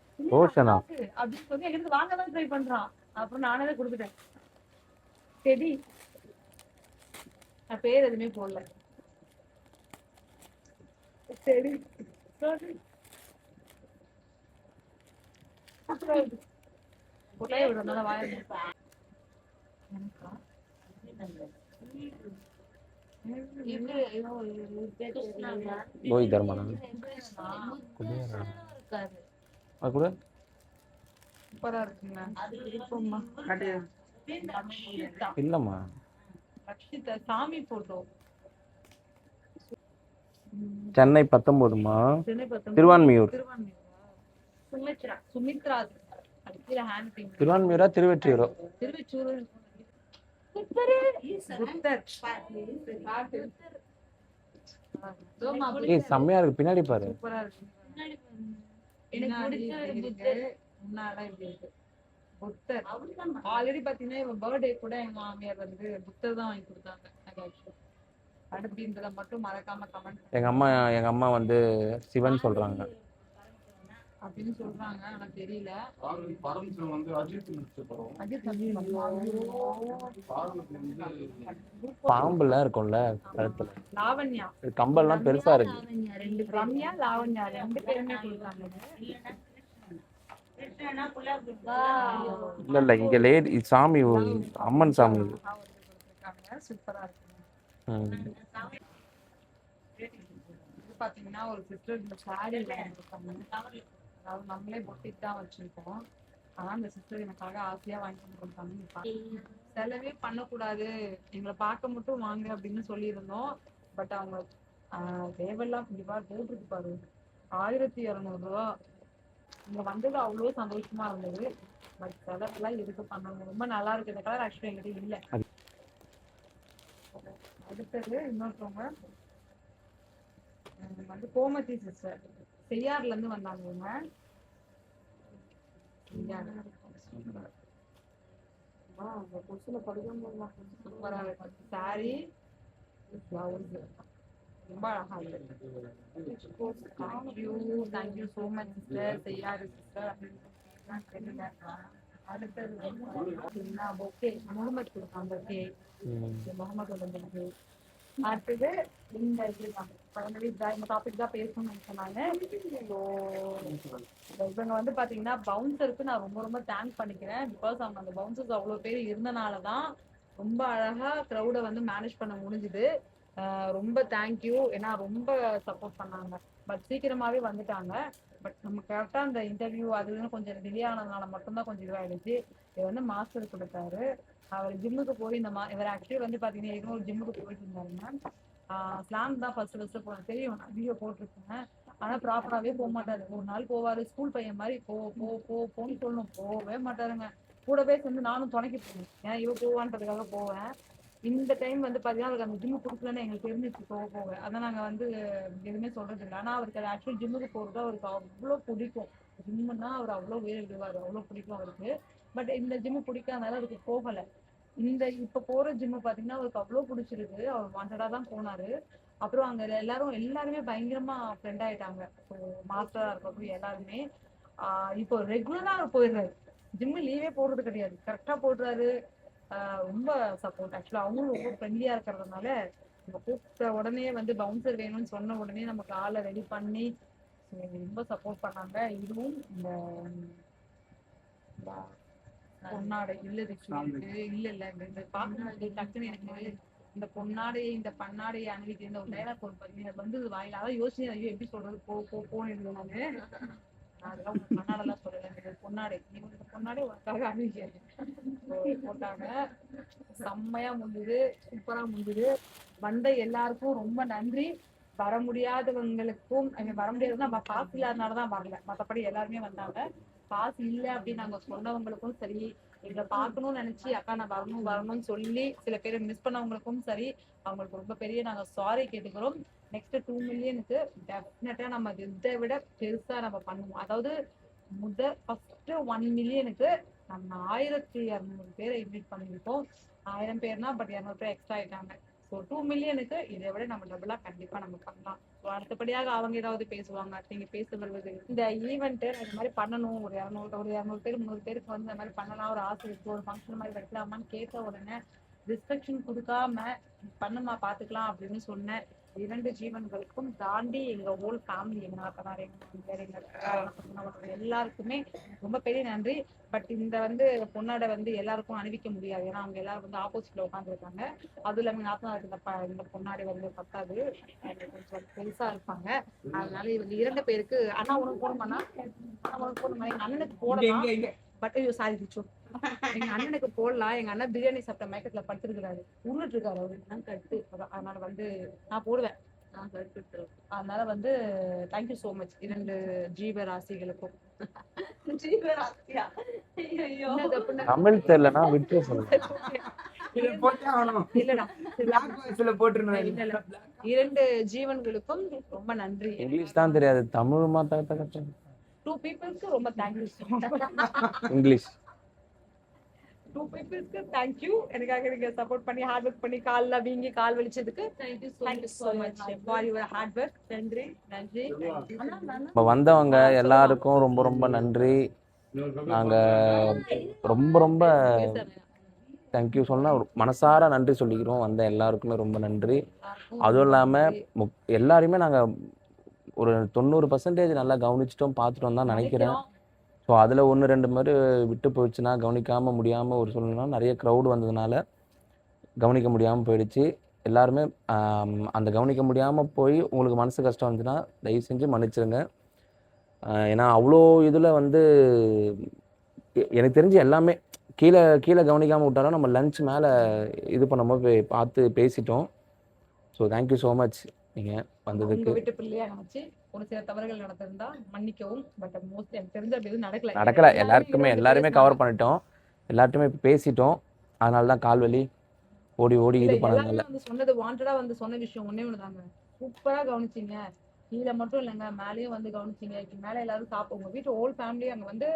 அப்படின்னு சொல்லி எங்களுக்கு வாங்கதான் ட்ரை பண்றான். அப்புறம் நானே தான் கொடுத்துட்டேன். செடி நான் பேர் எதுவுமே போடல. சரி விடுறதுனால வாய போய் தர்மனா சூப்பரா இருக்குங்க. இல்லம்மா ரக்ஷிதா சாமி போட்டோ. சென்னை 19மா திருவான்மியூர். சுமித்ரா திருவான்மியூரா திருவெற்றியூரோ? திருவெச்சூர். செம்மையா இருக்கு. பின்னாடி பாரு. சூப்பரா இருக்கு. முன்னாடி இப்படி இருக்கு. புத்தர் ஆல்ரெடி பாத்தீங்கன்னா இவன் பர்த்டே கூட எங்க மாமியார் வந்து புத்தர் தான் வாங்கி கொடுத்தாங்க. அடுப்புன்றத மட்டும் மறக்காம கமெண்ட். எங்க அம்மா வந்து சிவன் சொல்றாங்க அப்படின்னு சொல்றாங்க. ஆனா தெரியல. பாம்புலாம் இருக்கும்ல கழுத்துல. லாவண்யா கம்பல்லாம் பெருசா இருக்கு. ரம்யா லாவண்யா 2 பேருமே கொடுத்தாங்க. இல்ல இங்க லேடி சாமி அம்மன் சாமி. சூப்பரா இருக்கு. பாத்தீங்கன்னா ஒரு சிஸ்டர் இந்த சாரி வாங்கிருக்காங்க. அதாவது நம்மளே பொட்டிக் தான் வச்சிருக்கோம். ஆனா அந்த சிஸ்டர் எனக்காக ஆசையா வாங்கி கொடுத்தாங்க. செலவே பண்ணக்கூடாது, எங்களை பார்க்க மட்டும் வாங்க அப்படின்னு சொல்லியிருந்தோம். பட் அவங்க தேவையெல்லாம் போட்டிருக்கு பாரு 1200 ரூபா. இங்க வந்தது அவ்வளோ சந்தோஷமா இருந்தது. பட் செலவெல்லாம் எதுக்கு பண்ணாங்க. ரொம்ப நல்லா இருக்கு. இந்த கலர் ஆக்சுவலி என்கிட்ட இல்லை. அடுத்தது இன்னொருத்தவங்க வந்து கோமதி சிஸ்டர் செய்யாறுல இருந்து வந்தாங்க. இவங்க சூப்பரா இருக்கும் சாரி பிளவுஸ் ரொம்ப அழகா இருக்கு. Thank you so much sister. Cheyyar sister அப்படின்னு அடுத்தது வந்து பார்த்தீங்கன்னா பொக்கே முகமது கொடுத்தாங்க. பொக்கே முகமது வந்து அடுத்தது இந்த இதுதான் இந்த டாபிக் தான் பேசணும்னு சொன்னாங்க. ஸோ இவங்க வந்து பாத்தீங்கன்னா பவுன்சருக்கு நான் ரொம்ப ரொம்ப தேங்க் பண்ணிக்கிறேன். பிகாஸ் அவங்க அந்த பவுன்சர்ஸ் அவ்வளோ பேர் இருந்தனால தான் ரொம்ப அழகா க்ரௌடை வந்து மேனேஜ் பண்ண முடிஞ்சுது. ரொம்ப தேங்க்யூ. ஏன்னா ரொம்ப சப்போர்ட் பண்ணாங்க. பட் சீக்கிரமாவே வந்துட்டாங்க. பட் நம்ம கரெக்டாக அந்த இன்டர்வியூ அதுன்னு கொஞ்சம் டிலே ஆனதுனால மட்டும்தான் கொஞ்சம் இதுவாயிடுச்சு. இது வந்து மாஸ்டர் கொடுத்தாரு. அவர் ஜிம்முக்கு போய் இவர் ஆக்சுவலி வந்து பாத்தீங்கன்னா இன்னொரு ஜிம்முக்கு போயிட்டு இருந்தாருங்க. ஸ்லாங் தான் ஃபர்ஸ்ட் போன தெரியும், வீடியோ போட்டிருக்கேன். ஆனா ப்ராப்பராகவே போக மாட்டாரு. ஒரு நாள் போவாரு, ஸ்கூல் பையன் மாதிரி போன்னு சொல்லணும், போகவே மாட்டாருங்க. கூடவே சேர்ந்து நானும் துணைக்கு போவேன், ஏன்னா இவ போவான்றதுக்காக போவேன். இந்த டைம் வந்து பாத்தீங்கன்னா அவருக்கு அந்த ஜிம்மு கொடுக்கலன்னு எங்களுக்கு தெரிஞ்சிச்சு போவேன். அதான் நாங்க வந்து எதுவுமே சொல்றது இல்லை. ஆனா அவருக்கு அது ஆக்சுவலி ஜிம்முக்கு போறது அவருக்கு அவ்வளோ பிடிக்கும். ஜிம்முன்னா அவர் அவ்வளோ வேலை விடுவாரு, அவ்வளோ பிடிக்கும் அவருக்கு. பட் இந்த ஜிம்மு பிடிக்காதனால அவருக்கு போகலை. இந்த இப்ப போற ஜிம்மு பாத்தீங்கன்னா அவருக்கு அவ்வளவு பிடிச்சிருக்கு. அவர் வாண்டடா தான் போனாரு. அப்புறம் அங்க எல்லாருமே பயங்கரமா ஃப்ரெண்ட் ஆயிட்டாங்க. ஸோ மாஸ்டரா இருக்கட்டும் எல்லாருமே இப்போ ரெகுலரா அவர் போயிடுறாரு. ஜிம்மு லீவே போடுறது கிடையாது, கரெக்டா போடுறாரு. ரொம்ப சப்போர்ட். ஆக்சுவலா அவங்களும் ரொம்ப ஃப்ரெண்ட்லியா இருக்கிறதுனால நம்ம கூப்பிட்ட உடனே வந்து பவுன்சர் வேணும்னு சொன்ன உடனே நமக்கு ஆளை ரெடி பண்ணி ரொம்ப சப்போர்ட் பண்ணாங்க. இதுவும் இந்த பொன்னாடை இல்ல இந்த பாக்கும்போது டக்குன்னு எனக்கு இந்த பொன்னாடையை இந்த பன்னாடையை அணிவிக்க இந்த ஒரு டைலாக் ஒரு எனக்கு வந்து வாயில அதான் யோசிச்சு ஐயோ எப்படி சொல்றது போன்னு நானு. அதெல்லாம் உங்க பொன்னாடெல்லாம் சொல்லல, பொன்னாடை இவங்க பொன்னாடை உனக்காக அணிவிக்க போட்டாங்க. செம்மையா முடிஞ்சுது, சூப்பரா முடிஞ்சுது. வந்த எல்லாருக்கும் ரொம்ப நன்றி. வர முடியாதவங்களுக்கும் வர முடியாதுன்னா காசு இல்லாதனாலதான் வரல, மற்றபடி எல்லாருமே வந்தாங்க. காசு இல்ல அப்படின்னு நாங்க சொன்னவங்களுக்கும் சரி, எங்களை பார்க்கணும்னு நினைச்சு அக்கா நான் வரணும்னு சொல்லி சில பேரை மிஸ் பண்ணவங்களுக்கும் சரி, அவங்களுக்கு ரொம்ப பெரிய நாங்க சாரி கேட்டுக்கிறோம். நெக்ஸ்ட் 2 மில்லியனுக்கு டெஃபினட்டா நம்ம இதை விட பெருசா நம்ம பண்ணுவோம். அதாவது ஃபர்ஸ்ட் 1 மில்லியனுக்கு நம்ம 1200 பேரை இன்வைட் பண்ணிருக்கோம். 1000 பேர்னா பட் 200 பேர் எக்ஸ்ட்ரா ஆயிட்டாங்க. ஸோ 2 மில்லியனுக்கு இதை விட நம்ம டபுளா கண்டிப்பா நம்ம பண்ணலாம். ஸோ அடுத்தபடியாக அவங்க ஏதாவது பேசுவாங்க, நீங்க பேச வருவது இந்த ஈவெண்ட் இந்த மாதிரி பண்ணணும், ஒரு 200 பேர் 300 பேருக்கு வந்து இந்த மாதிரி பண்ணலாம் ஒரு ஆசை இருக்கு, ஒரு ஃபங்க்ஷன் மாதிரி வைக்கலாமான்னு கேட்ட உடனே டிஸ்கஷன் கொடுக்காம பண்ணுமா பாத்துக்கலாம் அப்படின்னு சொன்னேன். 2 ஜீவன்களுக்கும் தாண்டி எங்க ஹோல் ஃபேமிலி எல்லாருக்குமே ரொம்ப பெரிய நன்றி. பட் இந்த வந்து பொண்ணாடை வந்து எல்லாருக்கும் அணிவிக்க முடியாது, ஏன்னா அவங்க எல்லாரும் வந்து ஆப்போசிட்ல உட்காந்துருக்காங்க. அதுவும் இல்லாம நாத்தனாருக்கு இந்த பொண்ணாடை வந்து பத்தாது, கொஞ்சம் பெருசா இருப்பாங்க. அதனால இவங்க 2 பேருக்கு அண்ணா உனக்கு போடணுமாண்ணா, உனக்கு போடணுமா, எங்க அண்ணனுக்கு போடலாம். பட் ஐயோ சாரி பிச்சு, எங்க அண்ணனுக்கு போடலாம். எங்க அண்ணன் பிரியாணி சாப்பிட்ட மயக்கத்துல படுத்துருக்காரு, உருட்டு இருக்காரு அவரு கட்டு. அதனால வந்து நான் போடுவேன். அதனால வந்து தேங்க்யூ சோ மச் 2 ஜீவராசிகளுக்கும். தமிழ் தெரியலனா விட்டு சொல்லுங்க. இல்லடா, 2 ஜீவன்களுக்கும் ரொம்ப நன்றி. இங்கிலீஷ் தான் தெரியாது, தமிழ் மாத்தாட்ட 2 பீப்புள்ஸ்க்கு ரொம்ப தேங்க்யூ. English 2 பீப்புள்ஸ்க்கு thank you. எனக்காக நீங்க சப்போர்ட் பண்ணி ஹார்ட் ஒர்க் பண்ணி கால்ல வீங்கி கால் வலிச்சதுக்கு thank you so much for your hard work. நன்றி. இப்போ வந்தவங்க எல்லாருக்கும் ரொம்ப ரொம்ப நன்றி. நாங்க ரொம்ப ரொம்ப தேங்க்யூ சொன்னா மனசார நன்றி சொல்லிக்கிறோம். வந்த எல்லாருக்குமே ரொம்ப நன்றி. அதுவும் இல்லாமல் எல்லாருமே நாங்கள் ஒரு 90% நல்லா கவனிச்சிட்டோம், பார்த்துட்டோம் தான் நினைக்கிறேன். ஸோ அதில் 1-2 மாதிரி விட்டு போயிடுச்சுன்னா, கவனிக்காமல் முடியாமல் ஒரு சொல்லணும்னா நிறைய க்ரௌடு வந்ததுனால கவனிக்க முடியாமல் போயிடுச்சு. எல்லாருமே அந்த கவனிக்க முடியாமல் போய் உங்களுக்கு மனசு கஷ்டம் வந்துச்சுன்னா தயவு செஞ்சு மன்னிச்சிருங்க. ஏன்னா அவ்வளோ இதில் வந்து எனக்கு தெரிஞ்சு எல்லாமே கீழே கவனிக்காமல் விட்டாலும் நம்ம லஞ்ச் மேலே இது பண்ணும்போது பார்த்து பேசிட்டோம். ஸோ தேங்க்யூ ஸோ மச் நீங்கள் வந்ததுக்கு. வீட்டு பிள்ளையா நினைச்சு ஒரு சில தவறுகள் நடந்திருந்தா மன்னிக்கவும். பட் மோஸ்ட்லி எனக்கு தெரிஞ்ச அப்படி எதுவும் நடக்கல. எல்லாருமே கவர் பண்ணிட்டோம், எல்லார்ட்டுமே பேசிட்டோம். அதனால தான் கால்வலி ஓடி இது பண்ணதுனால வந்து சொன்னது வாண்டடா வந்து சொன்ன விஷயம் ஒண்ணே ஒண்ணுதாங்க. சூப்பரா கவனிச்சிங்க, கீழே மட்டும் இல்லைங்க மேலேயும் வந்து கவனிச்சிங்க. மேலே எல்லாரும் சாப்பிடுங்க, வீட்டு ஹோல் ஃபேமிலி அங்கே வந்து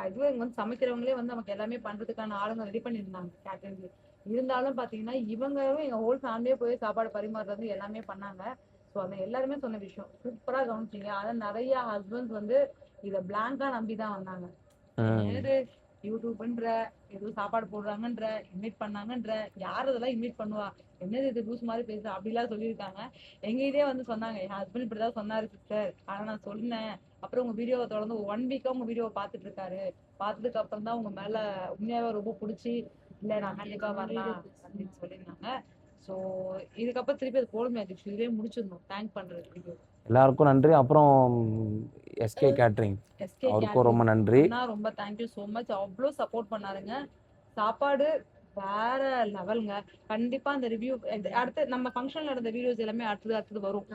இதுவே இங்க வந்து சமைக்கிறவங்களே வந்து நமக்கு எல்லாமே பண்றதுக்கான ஆளுங்க ரெடி பண்ணியிருந்தாங்க கேட்டரிங். இருந்தாலும் பாத்தீங்கன்னா இவங்களும் எங்க ஹோல் ஃபேமிலியே போய் சாப்பாடு பரிமாறுறது எல்லாமே பண்ணாங்க. ஸோ அந்த எல்லாருமே சொன்ன விஷயம் சூப்பரா கவனிச்சீங்க. அதான் நிறைய ஹஸ்பண்ட்ஸ் வந்து இதை பிளாங்கா நம்பிதான் வந்தாங்க. என்னது யூடியூப்ன்ற ஏதோ சாப்பாடு போடுறாங்கன்ற இன்வைட் பண்ணாங்கன்ற யார் இதெல்லாம் இன்வைட் பண்ணுவா, என்னது இது லூஸ் மாதிரி பேச அப்படிலாம் சொல்லியிருக்காங்க. எங்க இதே வந்து சொன்னாங்க, என் ஹஸ்பண்ட் இப்படிதான் சொன்னாரு சிஸ்டர், ஆனா நான் சொன்னேன். அப்புறம் உங்க வீடியோவை தொடர்ந்து 1 வீக்கா உங்க வீடியோவை பார்த்துட்டு இருக்காரு. பார்த்ததுக்கு அப்புறம் தான் உங்க மேல உண்மையாவே ரொம்ப பிடிச்சி இல்ல நான் கண்டிப்பா வரலாம் அப்படின்னு சொல்லியிருந்தாங்க. ஸோ இதுக்கப்புறம் திருப்பி அது போடுமே அதிர்ச்சி இதுலயே முடிச்சிடணும் தேங்க் பண்றதுக்கு. எல்லாருக்கும் நன்றி. அப்புறம் எஸ்கே கேட்ரிங் எஸ்கே அவருக்கும் ரொம்ப நன்றி. ரொம்ப தேங்க்யூ ஸோ மச். அவ்வளோ சப்போர்ட் பண்ணாருங்க. சாப்பாடு வேற லெவலுங்க. கண்டிப்பா அந்த ரிவ்யூ அடுத்து நம்ம ஃபங்க்ஷன்ல நடந்த வீடியோஸ் எல்லாமே அடுத்தது வரும்.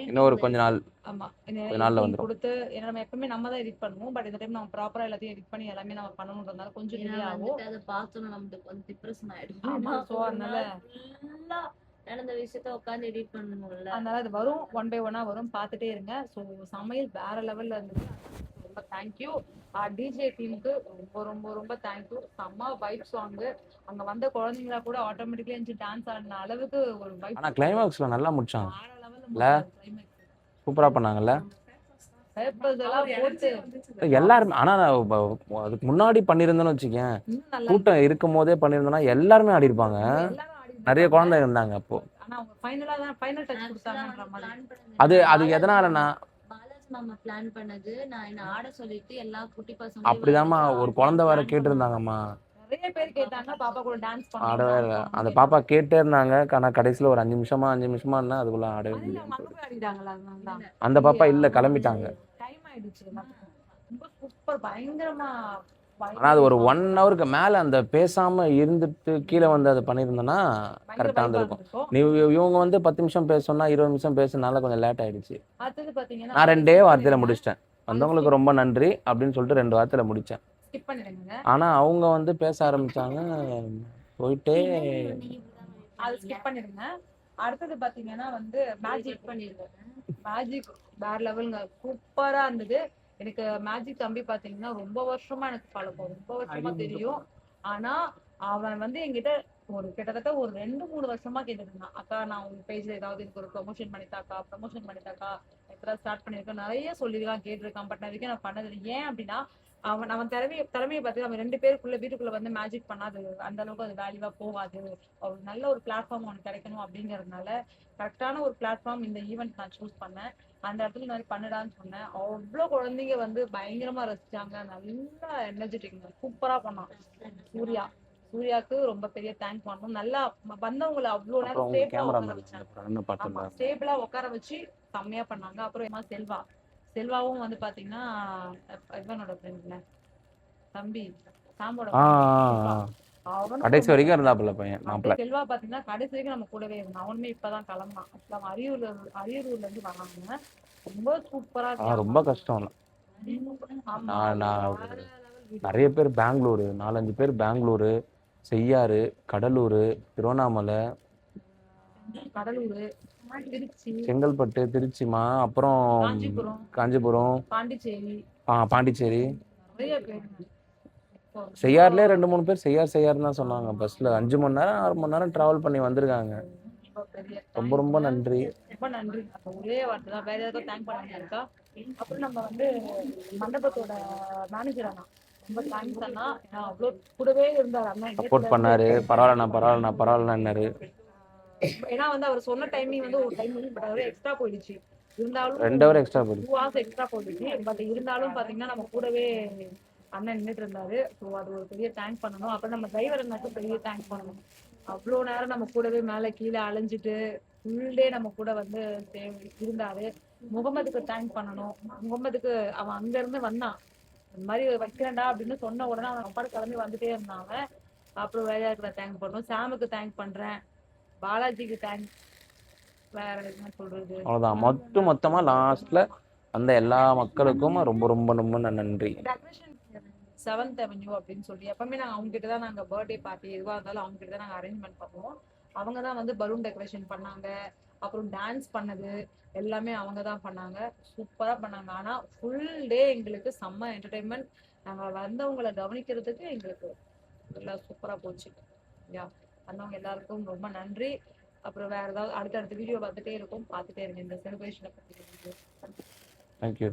இன்னும் ஒரு கொஞ்ச நாள் ஆமா நாள்ல வந்துரும். கொடுத்து ஏன்னா நம்ம எப்பவுமே நம்ம தான் எடிட் பண்ணுவோம். பட் இந்த டைம் நம்ம ப்ராப்பரா எல்லாத்தையும் எடிட் பண்ணி எல்லாமே நம்ம பண்ணணும்ன்றதுனால கொஞ்சம் டிலே ஆகும். அதை பார்த்தோம் நமக்கு வந்து டிப்ரெஷன் ஆயிடும். ஆமா, so அதனால நடந்த விஷயத்த உட்காந்து எடிட் பண்ணணும்ல. அதனால அது வரும், 1 by 1 வரும், பார்த்துட்டே இருங்க. ஸோ சமையல் வேற லெவல்ல இருந்தது. ரொம்ப தேங்க்யூ. டிஜே டீமுக்கு ரொம்ப ரொம்ப ரொம்ப தேங்க்யூ. செம்ம வைப் சாங். அங்க வந்த குழந்தைங்களா கூட ஆட்டோமேட்டிக்கலி இருந்துச்சு டான்ஸ் ஆடின அளவுக்கு ஒரு வைப். ஆனா கிளைமாக்ஸ்ல நல்லா முடிச்சாங்க, வேற லெவல்ல சூப்பரா பண்ணாங்கல்ல போட்டு எல்லாருமே. ஆனா அதுக்கு முன்னாடி பண்ணிருந்தோம்னு வச்சுக்கேன், இன்னும் நல்லா கூட்டம் இருக்கும் போதே பண்ணிருந்தோம்னா எல்லாருமே ஆடி இருப்பாங்க. எல்லாரும் ஆடி நிறைய இருப்பாங்க. குழந்தை இருந்தாங்க அப்போ. ஆனா அவங்க ஃபைனலா தான் ஃபைனல் டச் கொடுத்தாங்கன்ற மாதிரி. அது எதனாலனா பாலாஜி மாமா பிளான் பண்ணது. நான் என்ன ஆட சொல்லிட்டு எல்லா குட்டி பசங்க அப்படிதாம்மா ஒரு குழந்தை வேற கேட்டு இருந்தாங்கம்மா. நிறைய பேர் கேட்டாங்க பாப்பா கூட டான்ஸ் ஆடவே இல்லை. அந்த பாப்பா கேட்டே இருந்தாங்க. ஆனா கடைசியில ஒரு 5 நிமிஷமா இருந்தா அதுக்குள்ள ஆடவே அதுல முடியல. அவங்க அங்க போய் ஆடிட்டாங்களா? அதனாலதான் அந்த பாப்பா இல்ல, கிளம்பிட்டாங்க. டைம் ஆயிடுச்சு. ரொம்ப சூப்பர் பயங்கரமா ஆனா அது ஒரு 1 ஹவருக்கு மேல அந்த பேசாம இருந்துட்டு கீழே வந்து அதை பண்ணியிருந்தோன்னா கரெக்டா இருந்திருக்கும். இவங்க வந்து 10 நிமிஷம் பேச சொன்னா 20 நிமிஷம் பேசுனால கொஞ்சம் லேட் ஆயிடுச்சு. அடுத்தது பாத்தீங்கன்னா நான் 2 வார்த்தையில முடிச்சிட்டேன். வந்தவங்களுக்கு ரொம்ப நன்றி அப்படின்னு சொல்லிட்டு 2 வார்த்தையில முடிச்சேன். ஸ்கிப் பண்ணிடுங்க. ஆனா அவங்க வந்து பேச ஆரம்பிச்சாங்க, போயிட்டே அது ஸ்கிப் பண்ணிடுங்க. அடுத்தது பாத்தீங்கன்னா வந்து மேஜிக் பண்ணிருக்காங்க. மேஜிக் வேற லெவலுங்க, சூப்பரா இருந்தது. எனக்கு மேஜிக் தம்பி பாத்தீங்கன்னா ரொம்ப வருஷமா எனக்கு பழக்கம், ரொம்ப வருஷமா தெரியும். ஆனா அவன் வந்து என்கிட்ட ஒரு கிட்டத்தட்ட ஒரு 2-3 வருஷமா கேட்டுட்டு இருந்தான், அக்கா நான் உங்க பேஜ்ல ஏதாவது எனக்கு ஒரு ப்ரொமோஷன் பண்ணித்தாக்கா எப்பதான் ஸ்டார்ட் பண்ணிருக்கேன் நிறைய சொல்லிருக்கான், கேட்டிருக்கான். பட் வரைக்கும் நான் பண்ணது இல்லை. ஏன் அப்படின்னா அவன் திறமையை பார்த்து அவன் 2 பேருக்குள்ள வீட்டுக்குள்ள வந்து மேஜிக் பண்ணாது அந்த அளவுக்கு அது வேல்யூவா போகாது. ஒரு நல்ல ஒரு பிளாட்ஃபார்ம் அவனுக்கு கிடைக்கணும் அப்படிங்கறதுனால கரெக்டான ஒரு பிளாட்ஃபார்ம் இந்த ஈவெண்ட் நான் சூஸ் பண்ணேன். அந்த இடத்துல இந்த மாதிரி பண்ணுடான்னு சொன்னேன். அவ்வளவு குழந்தைங்க வந்து பயங்கரமா ரசிச்சாங்க. நல்லா எனர்ஜெட்டிக், சூப்பரா பண்ணான். சூர்யாவுக்கு ரொம்ப பெரிய தேங்க் பண்ணணும். நல்லா வந்தவங்களை அவ்வளவு நேரம் ஸ்டேபிளா உட்கார வச்சு செம்மையா பண்ணாங்க. அப்புறம் செல்வாவும் வந்து பாத்தீங்கன்னா இவனோட ஃப்ரெண்ட்ல தம்பி சாம்போட கடைசி வரைக்கும் இருந்தாப்புல பையன் மாப்பிள்ள. செல்வா பாத்தீங்கன்னா கடைசி வரைக்கும் நம்ம கூடவே இருந்தான். அவனுமே இப்பதான் கிளம்பினான். அப்புறம் அரியூர்ல இருந்து வராங்க. ரொம்ப சூப்பரா ரொம்ப கஷ்டம். நிறைய பேர் பெங்களூரு, 4-5 பேர் பெங்களூரு, செய்யாறு, கடலூர், திருவண்ணாமலை, திருச்சி, செங்கல்பட்டு, திருச்சிமா, அப்புறம் காஞ்சிபுரம், பாண்டிச்சேரி. செய்யாறுல 2-3 பேர் செய்யார் தான் சொன்னாங்க. பஸ்ல 5 மணி நேரம் 6 மணி நேரம் டிராவல் பண்ணி வந்திருக்காங்க. ரொம்ப ரொம்ப நன்றி. ரொம்ப நன்றி. ஒரே வார்த்தை தான், வேற ஏதாவது தேங்க் பண்ண இருக்கா? அப்புறம் நம்ம வந்து மண்டபத்தோட மேனேஜர் அண்ணா ரொம்ப தேங்க்ஸ் அண்ணா. அவ்வளோ கூடவே இருந்தார் அண்ணா, சப்போர்ட் பண்ணாரு. பரவாயில்லன்னாரு. ஏன்னா வந்து அவர் சொன்ன டைமிங் வந்து ஒரு டைமிங் பட் அது எக்ஸ்ட்ரா போயிடுச்சு. இருந்தாலும் 2 hour எக்ஸ்ட்ரா போயிடுச்சு. 2 hours எக்ஸ்ட்ரா போயிடுச்சு. பட் இருந்தாலும் பாத்தீங்கன்னா நம்ம கூடவே அண்ணன் நின்றுட்டு இருந்தாரு. ஸோ அது ஒரு பெரிய தேங்க் பண்ணணும். அப்புறம் நம்ம டிரைவர் அண்ணாக்கு பெரிய தேங்க் பண்ணணும். அவ்வளோ நேரம் நம்ம கூடவே மேலே கீழே அலைஞ்சிட்டு ஃபுல் டே நம்ம கூட வந்து இருந்தாரு. முகமதுக்கு தேங்க் பண்ணணும். முகமதுக்கு அவன் அங்க இருந்து வந்தான், இந்த மாதிரி வைக்கிறேன்டா அப்படின்னு சொன்ன உடனே அவன் அப்பாடு கிளம்பி வந்துட்டே இருந்தாங்க. அப்புறம் வேற யாருக்கு தேங்க் பண்ணணும்? சாமுக்கு தேங்க் பண்றேன், பாலாஜிக்கு தேங்க், வேற என்ன சொல்றது, அவ்வளவுதான். மொத்தமா லாஸ்ட்ல அந்த எல்லா மக்களுக்கும் ரொம்ப ரொம்ப ரொம்ப நன்றி. டெக்கரேஷன் 7th Avenue அப்படின்னு சொல்லி எப்பவுமே நாங்கள் அவங்க கிட்ட தான் நாங்கள் பர்த்டே பார்ட்டி எதுவாக இருந்தாலும் அவங்க கிட்ட தான் நாங்கள் அரேஞ்ச்மெண்ட் பண்ணுவோம். அவங்க தான் வந்து பலூன் டெக்கரேஷன் பண்ணாங்க. அப்புறம் டான்ஸ் பண்ணது எல்லாமே அவங்க தான் பண்ணாங்க. சூப்பரா பண்ணாங்க. ஆனா ஃபுல் டே எங்களுக்கு செம்ம என்டர்டைன்மெண்ட். நாங்க வந்தவங்கள கவனிக்கிறதுக்கு எங்களுக்கு எல்லாம் சூப்பரா போச்சு. யா, வந்தவங்க எல்லாருக்கும் ரொம்ப நன்றி. அப்புறம் வேற ஏதாவது அடுத்தடுத்த வீடியோ பார்த்துட்டே இருக்கும், பார்த்துட்டே இருங்க இந்த செலிப்ரேஷனை பத்தி. தேங்க்யூ.